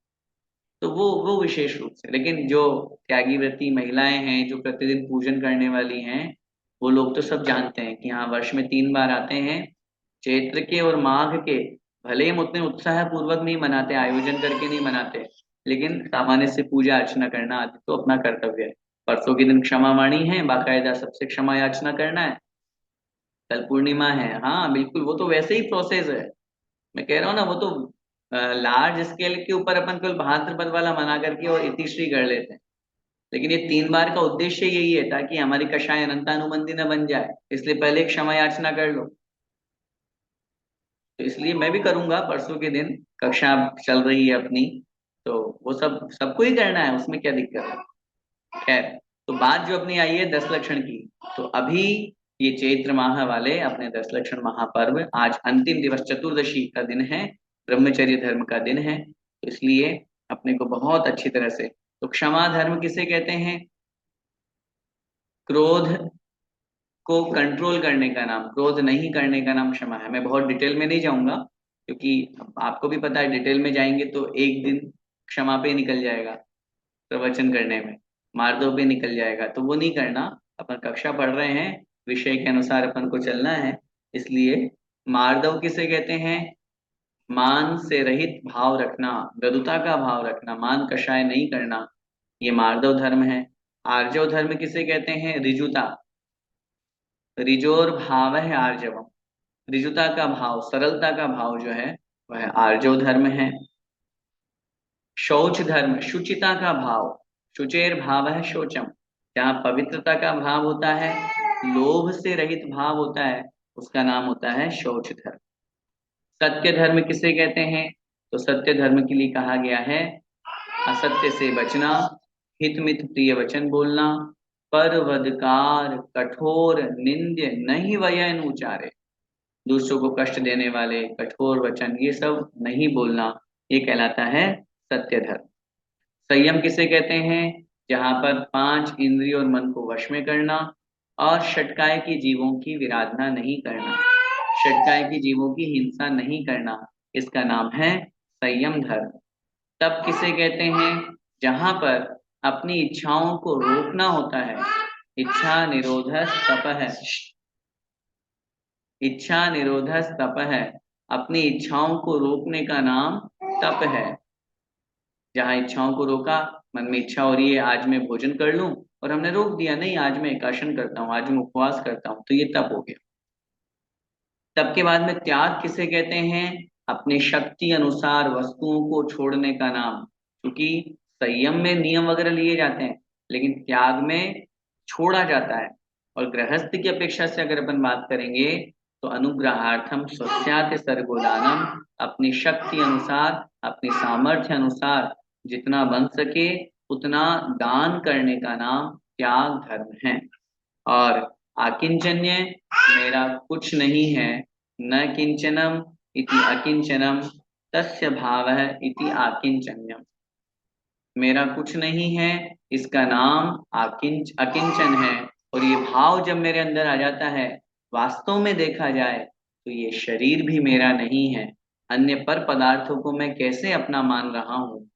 तो वो विशेष रूप से। लेकिन जो त्यागी व्रती महिलाएं हैं, जो प्रतिदिन पूजन करने वाली हैं, वो लोग तो सब जानते हैं कि हाँ, वर्ष में 3 बार आते हैं, चैत्र के और माघ के। भले ही हम उतने उत्साह पूर्वक नहीं मनाते, आयोजन करके नहीं मनाते, लेकिन सामान्य से पूजा अर्चना करना आदि तो अपना कर्तव्य है। परसों के दिन क्षमा वाणी है, बाकायदा सबसे क्षमा याचना करना है। कल पूर्णिमा है, हाँ बिल्कुल, वो तो वैसे ही प्रोसेस है। मैं कह रहा हूँ ना, वो तो लार्ज स्केल के ऊपर अपन केवल भाद्रपद वाला मना करके और इतिश्री कर लेते हैं। लेकिन ये 3 बार का उद्देश्य यही है, ताकि हमारी कषाय अनंतानुबंधी न बन जाए, इसलिए पहले क्षमा याचना कर लो। तो इसलिए मैं भी करूंगा परसों के दिन, कक्षा चल रही है अपनी, तो वो सब सबको ही करना है, उसमें क्या दिक्कत है। खैर, तो बात जो अपनी आई है 10 लक्षण की, तो अभी ये चैत्र माह वाले अपने 10 लक्षण महापर्व, आज अंतिम दिवस चतुर्दशी का दिन है, ब्रह्मचर्य धर्म का दिन है, तो इसलिए अपने को बहुत अच्छी तरह से, तो क्षमा धर्म किसे कहते हैं? क्रोध को कंट्रोल करने का नाम, क्रोध नहीं करने का नाम क्षमा है। मैं बहुत डिटेल में नहीं जाऊंगा, क्योंकि आपको भी पता है डिटेल में जाएंगे तो एक दिन क्षमा पे ही निकल जाएगा, प्रवचन करने में मार्दव पे निकल जाएगा, तो वो नहीं करना। अपन कक्षा पढ़ रहे हैं, विषय के अनुसार अपन को चलना है। इसलिए मार्दव किसे कहते हैं? मान से रहित भाव रखना, गदुता का भाव रखना, मान कषाय नहीं करना, ये मार्दव धर्म है। आर्जव धर्म किसे कहते हैं? रिजुता, रिजोर भाव है आर्जवम, रिजुता का भाव, सरलता का भाव जो है वह आर्जव धर्म है। शौच धर्म, शुचिता का भाव, शुचेर भाव है शोचम, जहाँ पवित्रता का भाव होता है, लोभ से रहित भाव होता है, उसका नाम होता है शौच धर्म। सत्य धर्म किसे कहते हैं? तो सत्य धर्म के लिए कहा गया है, असत्य से बचना, हित मित प्रिय वचन बोलना, पर वदकार कठोर निंद्य नहीं वयन उचारे। दूसरों को कष्ट देने वाले कठोर वचन ये सब नहीं बोलना, ये कहलाता है सत्य धर्म। संयम किसे कहते हैं? जहां पर पांच इंद्रिय और मन को वश में करना और षटकाय की जीवों की विराधना नहीं करना, षटकाय की जीवों की हिंसा नहीं करना, इसका नाम है संयम धर्म। तप किसे कहते हैं? जहां पर अपनी इच्छाओं को रोकना होता है। इच्छा निरोधस तप है, इच्छा निरोधस तप है, अपनी इच्छाओं को रोकने का नाम तप है। जहां इच्छाओं को रोका, मन में इच्छा हो रही है आज मैं भोजन कर लूं, और हमने रोक दिया, नहीं आज मैं एकाशन करता हूँ, आज मैं उपवास करता हूँ, तो ये तप हो गया। तप के बाद में त्याग किसे कहते हैं? अपनी शक्ति अनुसार वस्तुओं को छोड़ने का नाम। क्योंकि संयम में नियम वगैरह लिए जाते हैं, लेकिन त्याग में छोड़ा जाता है। और गृहस्थ की अपेक्षा से अगर अपन बात करेंगे, तो अनुग्रहार्थम स्वस्याति सर्वोदानम, अपनी शक्ति अनुसार, अपनी सामर्थ्य अनुसार जितना बन सके उतना दान करने का नाम त्याग धर्म है। और आकिंचन्य, मेरा कुछ नहीं है, न किंचनम इति अकिंचनम, तस्य भावः इति आकिंचन्यम। मेरा कुछ नहीं है, इसका नाम अकिंचन है। और ये भाव जब मेरे अंदर आ जाता है, वास्तव में देखा जाए तो ये शरीर भी मेरा नहीं है। अन्य पर पदार्थों को मैं कैसे अपना मान रहा हूँ?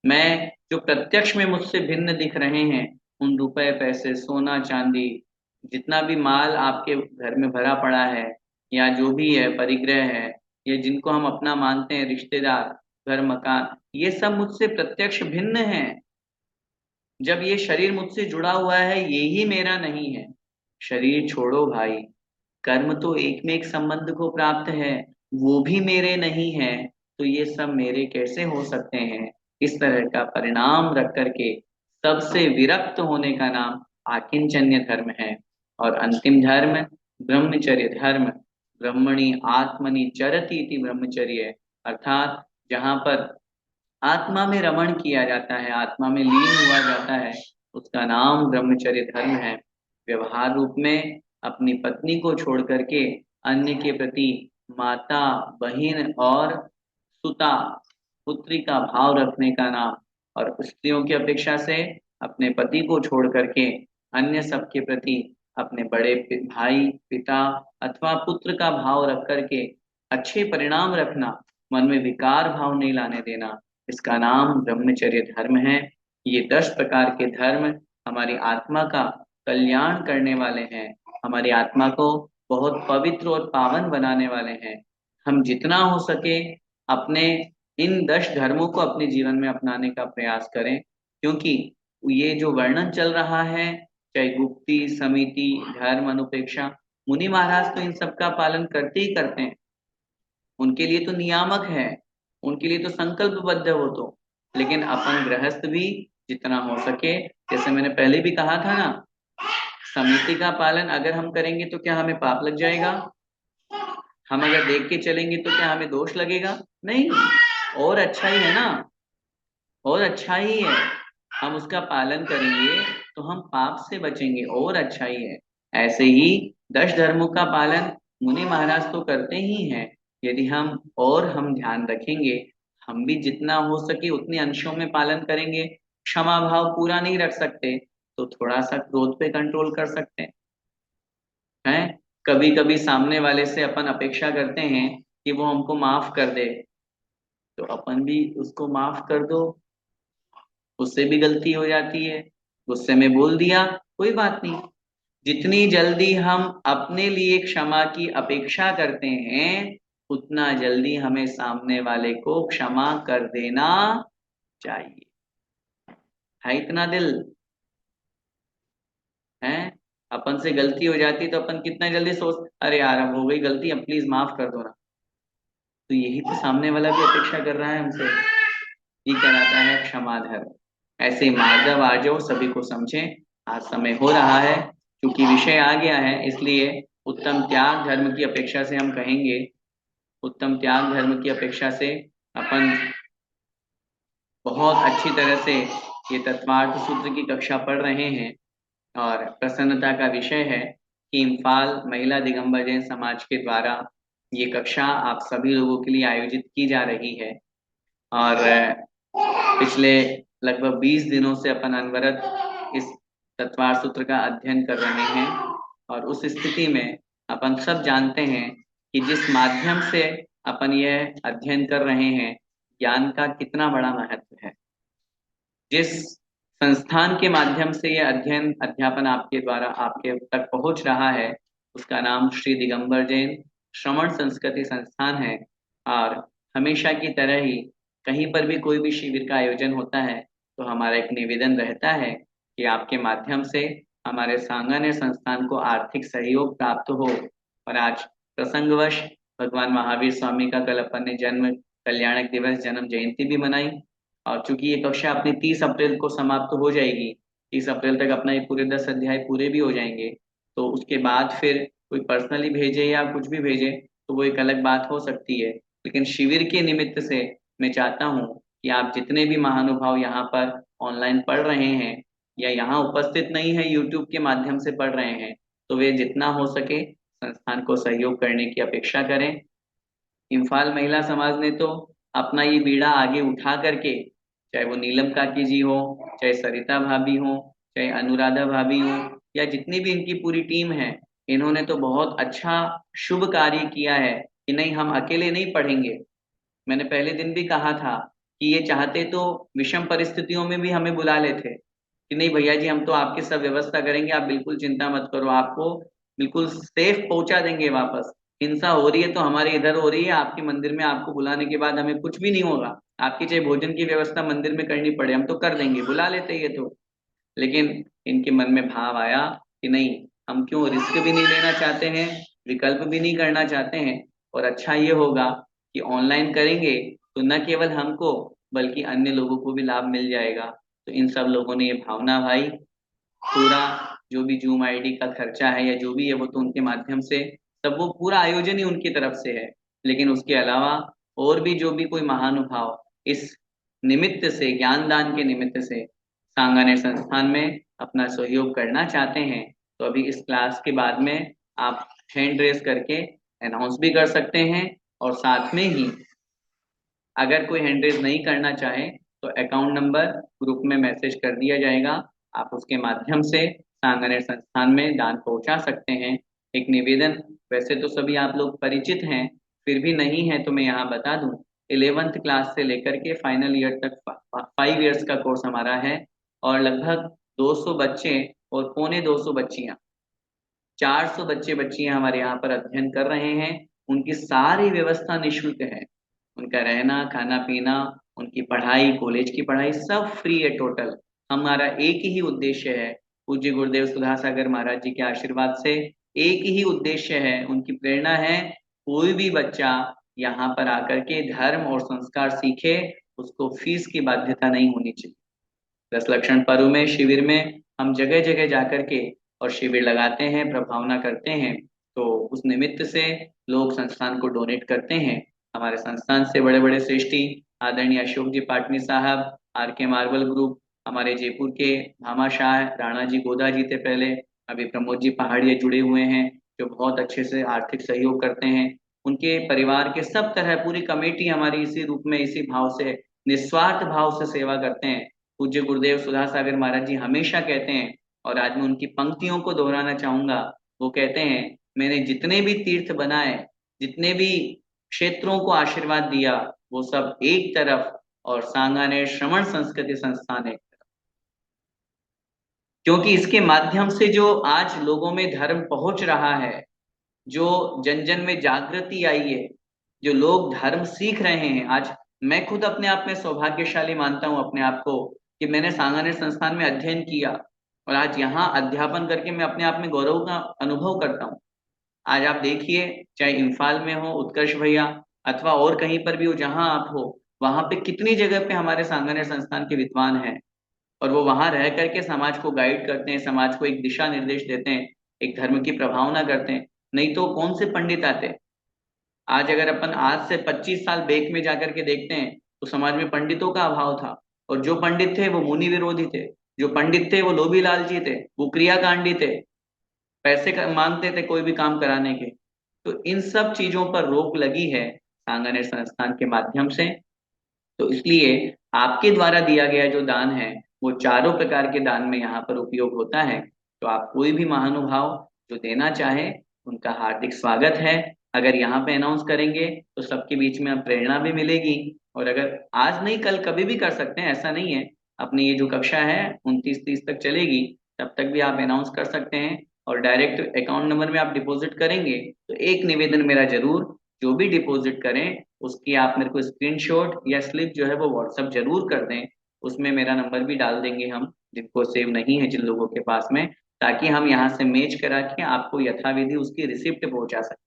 मैं जो प्रत्यक्ष में मुझसे भिन्न दिख रहे हैं, उन रुपए पैसे सोना चांदी जितना भी माल आपके घर में भरा पड़ा है, या जो भी है परिग्रह है, या जिनको हम अपना मानते हैं रिश्तेदार, घर मकान, ये सब मुझसे प्रत्यक्ष भिन्न है। जब ये शरीर मुझसे जुड़ा हुआ है, ये ही मेरा नहीं है। शरीर छोड़ो भाई, कर्म तो एक में एक संबंध को प्राप्त है, वो भी मेरे नहीं है, तो ये सब मेरे कैसे हो सकते हैं? इस तरह का परिणाम रख करके सबसे विरक्त होने का नाम आकिंचन्य धर्म है। और अंतिम धर्म ब्रह्मचर्य धर्म। ब्रह्मणि आत्मनि चरति इति ब्रह्मचर्य, अर्थात जहां पर आत्मा में रमण किया जाता है, आत्मा में लीन हुआ जाता है, उसका नाम ब्रह्मचर्य धर्म है। व्यवहार रूप में अपनी पत्नी को छोड़ करके अन्य के प्रति माता, बहन और सुता, पुत्री का भाव रखने का नाम, और स्त्रियों की अपेक्षा से अपने पति को छोड़ करके अन्य सबके प्रति अपने बड़े भाई, पिता अथवा पुत्र का भाव रख करके अच्छे परिणाम रखना, मन में विकार भाव नहीं लाने देना, इसका नाम ब्रह्मचर्य धर्म है। ये 10 प्रकार के धर्म हमारी आत्मा का कल्याण करने वाले हैं, हमारी आत्मा को बहुत पवित्र और पावन बनाने वाले हैं। हम जितना हो सके अपने इन 10 धर्मों को अपने जीवन में अपनाने का प्रयास करें, क्योंकि ये जो वर्णन चल रहा है, चाहे गुप्ती, समिति, धर्म, अनुपेक्षा, मुनि महाराज तो इन सब का पालन करते ही करते हैं। उनके लिए तो नियामक है, उनके लिए तो संकल्पबद्ध हो तो। लेकिन अपन गृहस्थ भी जितना हो सके, जैसे मैंने पहले भी कहा था ना, समिति का पालन अगर हम करेंगे तो क्या हमें पाप लग जाएगा? हम अगर देख के चलेंगे तो क्या हमें दोष लगेगा? नहीं, और अच्छा ही है ना, और अच्छा ही है। हम उसका पालन करेंगे तो हम पाप से बचेंगे, और अच्छा ही है। ऐसे ही 10 धर्मों का पालन मुनि महाराज तो करते ही हैं। यदि हम ध्यान रखेंगे, हम भी जितना हो सके उतने अंशों में पालन करेंगे। क्षमा भाव पूरा नहीं रख सकते तो थोड़ा सा क्रोध पे कंट्रोल कर सकते हैं। कभी कभी सामने वाले से अपन अपेक्षा करते हैं कि वो हमको माफ कर दे, तो अपन भी उसको माफ कर दो। उससे भी गलती हो जाती है, गुस्से में बोल दिया, कोई बात नहीं। जितनी जल्दी हम अपने लिए क्षमा की अपेक्षा करते हैं, उतना जल्दी हमें सामने वाले को क्षमा कर देना चाहिए। है इतना दिल? है? अपन से गलती हो जाती तो अपन कितना जल्दी सोच, अरे यार अब हो गई गलती, अब प्लीज माफ कर दो ना। तो यही तो सामने वाला भी अपेक्षा कर रहा है हमसे, ये कहलाता है क्षमा धर्म। ऐसे माधव आ जाओ, सभी को समझें। आज समय हो रहा है, क्योंकि विषय आ गया है, इसलिए उत्तम त्याग धर्म की अपेक्षा से हम कहेंगे, उत्तम त्याग धर्म की अपेक्षा से अपन बहुत अच्छी तरह से ये तत्वार्थ सूत्र की कक्षा पढ़ रहे हैं। और प्रसन्नता का विषय है कि इम्फाल महिला दिगंबर जैन समाज के द्वारा ये कक्षा आप सभी लोगों के लिए आयोजित की जा रही है। और पिछले लगभग 20 दिनों से अपन अनवरत इस तत्वार सूत्र का अध्ययन कर रहे हैं। और उस स्थिति में अपन सब जानते हैं कि जिस माध्यम से अपन यह अध्ययन कर रहे हैं, ज्ञान का कितना बड़ा महत्व है। जिस संस्थान के माध्यम से यह अध्ययन अध्यापन आपके द्वारा आपके तक पहुंच रहा है, उसका नाम श्री दिगंबर जैन श्रमण संस्कृति संस्थान है। और हमेशा की तरह ही कहीं पर भी कोई भी शिविर का आयोजन होता है तो हमारा एक निवेदन रहता है कि आपके माध्यम से हमारे सांगानेर संस्थान को आर्थिक सहयोग प्राप्त हो। और आज प्रसंगवश भगवान महावीर स्वामी का कल अपन ने जन्म कल्याणक दिवस जन्म जयंती भी मनाई। और चूंकि ये कक्षा अपनी 30 अप्रैल को समाप्त हो जाएगी, 30 अप्रैल तक अपना ये पूरे 10 अध्याय पूरे भी हो जाएंगे, तो उसके बाद फिर कोई पर्सनली भेजे या कुछ भी भेजे तो वो एक अलग बात हो सकती है। लेकिन शिविर के निमित्त से मैं चाहता हूँ कि आप जितने भी महानुभाव यहाँ पर ऑनलाइन पढ़ रहे हैं या यहाँ उपस्थित नहीं है यूट्यूब के माध्यम से पढ़ रहे हैं, तो वे जितना हो सके संस्थान को सहयोग करने की अपेक्षा करें। इम्फाल महिला समाज ने तो अपना ये बीड़ा आगे उठा करके, चाहे वो नीलम काकी जी हो, चाहे सरिता भाभी हो, चाहे अनुराधा भाभी हो, या जितनी भी इनकी पूरी टीम है, इन्होंने तो बहुत अच्छा शुभ कार्य किया है कि नहीं हम अकेले नहीं पढ़ेंगे। मैंने पहले दिन भी कहा था कि ये चाहते तो विषम परिस्थितियों में भी हमें बुला लेते कि नहीं भैया जी हम तो आपकी सब व्यवस्था करेंगे, आप बिल्कुल चिंता मत करो, आपको बिल्कुल सेफ पहुंचा देंगे वापस। हिंसा हो रही है तो हमारे इधर हो रही है, आपके मंदिर में आपको बुलाने के बाद हमें कुछ भी नहीं होगा, आपकी चाहे भोजन की व्यवस्था मंदिर में करनी पड़े हम तो कर देंगे, बुला लेते ये तो। लेकिन इनके मन में भाव आया कि नहीं, हम क्यों रिस्क भी नहीं लेना चाहते हैं, विकल्प भी नहीं करना चाहते हैं। और अच्छा ये होगा कि ऑनलाइन करेंगे तो न केवल हमको बल्कि अन्य लोगों को भी लाभ मिल जाएगा। तो इन सब लोगों ने ये भावना भाई, पूरा जो भी जूम आईडी का खर्चा है या जो भी है वो तो उनके माध्यम से, सब वो पूरा आयोजन ही उनकी तरफ से है। लेकिन उसके अलावा और भी जो भी कोई महानुभाव इस निमित्त से, ज्ञान दान के निमित्त से सांगानेर संस्थान में अपना सहयोग करना चाहते हैं, तो अभी इस क्लास के बाद में आप हैंड रेस करके अनाउंस भी कर सकते हैं। और साथ में ही अगर कोई हैंड रेज नहीं करना चाहे तो अकाउंट नंबर ग्रुप में मैसेज कर दिया जाएगा, आप उसके माध्यम से सांगानेर संस्थान में दान पहुंचा सकते हैं। एक निवेदन, वैसे तो सभी आप लोग परिचित हैं, फिर भी नहीं है तो मैं यहाँ बता दूं, 11th क्लास से लेकर के फाइनल ईयर तक 5 इयर्स का कोर्स हमारा है। और लगभग 200 बच्चे और पौने 200 बच्चियां, 400 बच्चे बच्चियां हमारे यहाँ पर अध्ययन कर रहे हैं। उनकी सारी व्यवस्था निःशुल्क है, उनका रहना खाना पीना, उनकी पढ़ाई, कॉलेज की पढ़ाई सब फ्री है टोटल। हमारा एक ही उद्देश्य है, पूज्य गुरुदेव सुधा सागर महाराज जी के आशीर्वाद से एक ही उद्देश्य है, उनकी प्रेरणा है, कोई भी बच्चा यहाँ पर आकर के धर्म और संस्कार सीखे, उसको फीस की बाध्यता नहीं होनी चाहिए। 10 लक्षण पर्व में शिविर में हम जगह जगह जाकर के और शिविर लगाते हैं, प्रभावना करते हैं। तो उस निमित्त से लोग संस्थान को डोनेट करते हैं। हमारे संस्थान से बड़े बड़े श्रेष्ठी आदरणीय अशोक जी पाटनी साहब, आर के मार्बल ग्रुप, हमारे जयपुर के भामाशाह राणा जी गोदा जी थे पहले, अभी प्रमोद जी पहाड़िया जुड़े हुए हैं जो बहुत अच्छे से आर्थिक सहयोग करते हैं। उनके परिवार के सब तरह पूरी कमेटी हमारी इसी रूप में, इसी भाव से, निस्वार्थ भाव से सेवा करते हैं। पूज्य गुरुदेव सुधा सागर महाराज जी हमेशा कहते हैं, और आज मैं उनकी पंक्तियों को दोहराना चाहूंगा, वो कहते हैं, मैंने जितने भी तीर्थ बनाए, जितने भी क्षेत्रों को आशीर्वाद दिया, वो सब एक तरफ और सांगानेर श्रमण संस्कृति संस्थान एक तरफ। क्योंकि इसके माध्यम से जो आज लोगों में धर्म पहुंच रहा है, जो जन जन में जागृति आई है, जो लोग धर्म सीख रहे हैं, आज मैं खुद अपने आप में सौभाग्यशाली मानता हूं अपने आप को कि मैंने सांगानेर संस्थान में अध्ययन किया और आज यहाँ अध्यापन करके मैं अपने आप में गौरव का अनुभव करता हूँ। आज आप देखिए, चाहे इम्फाल में हो उत्कर्ष भैया, अथवा और कहीं पर भी हो जहां आप हो, वहां पे कितनी जगह पे हमारे सांगानेर संस्थान के विद्वान हैं, और वो वहां रह करके समाज को गाइड करते हैं, समाज को एक दिशा निर्देश देते हैं, एक धर्म की प्रभावना करते हैं। नहीं तो कौन से पंडित आते। आज अगर अपन आज से 25 साल बैक में जाकर के देखते हैं तो समाज में पंडितों का अभाव था, और जो पंडित थे वो मुनि विरोधी थे, जो पंडित थे वो लोभी लालची थे, वो क्रियाकांडी थे, पैसे मांगते थे कोई भी काम कराने के। तो इन सब चीजों पर रोक लगी है सांगानेर संस्थान के माध्यम से। तो इसलिए आपके द्वारा दिया गया जो दान है वो चारों प्रकार के दान में यहाँ पर उपयोग होता है। तो आप कोई भी महानुभाव जो देना चाहे उनका हार्दिक स्वागत है। अगर यहाँ पे अनाउंस करेंगे तो सबके बीच में अब प्रेरणा भी मिलेगी। और अगर आज नहीं कल कभी भी कर सकते हैं, ऐसा नहीं है। अपनी ये जो कक्षा है 29-30 तक चलेगी, तब तक भी आप अनाउंस कर सकते हैं। और डायरेक्ट अकाउंट नंबर में आप डिपॉजिट करेंगे तो एक निवेदन मेरा जरूर, जो भी डिपॉजिट करें उसकी आप मेरे को स्क्रीनशॉट या स्लिप जो है वो व्हाट्सअप जरूर कर दें। उसमें मेरा नंबर भी डाल देंगे हम, जिनको सेव नहीं है जिन लोगों के पास में, ताकि हम यहाँ से मैच करा के आपको यथाविधि उसकी रिसिप्ट पहुंचा सकें,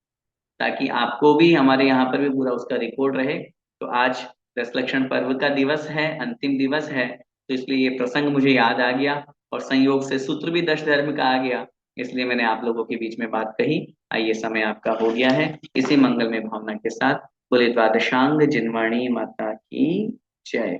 ताकि आपको भी हमारे यहाँ पर भी पूरा उसका रिकॉर्ड रहे। तो आज दशलक्षण पर्व का दिवस है, अंतिम दिवस है, तो इसलिए ये प्रसंग मुझे याद आ गया। और संयोग से सूत्र भी दश धर्म का आ गया, इसलिए मैंने आप लोगों के बीच में बात कही। आइए, समय आपका हो गया है। इसी मंगल में भावना के साथ बोले द्वादशांग जिनवाणी माता की जय।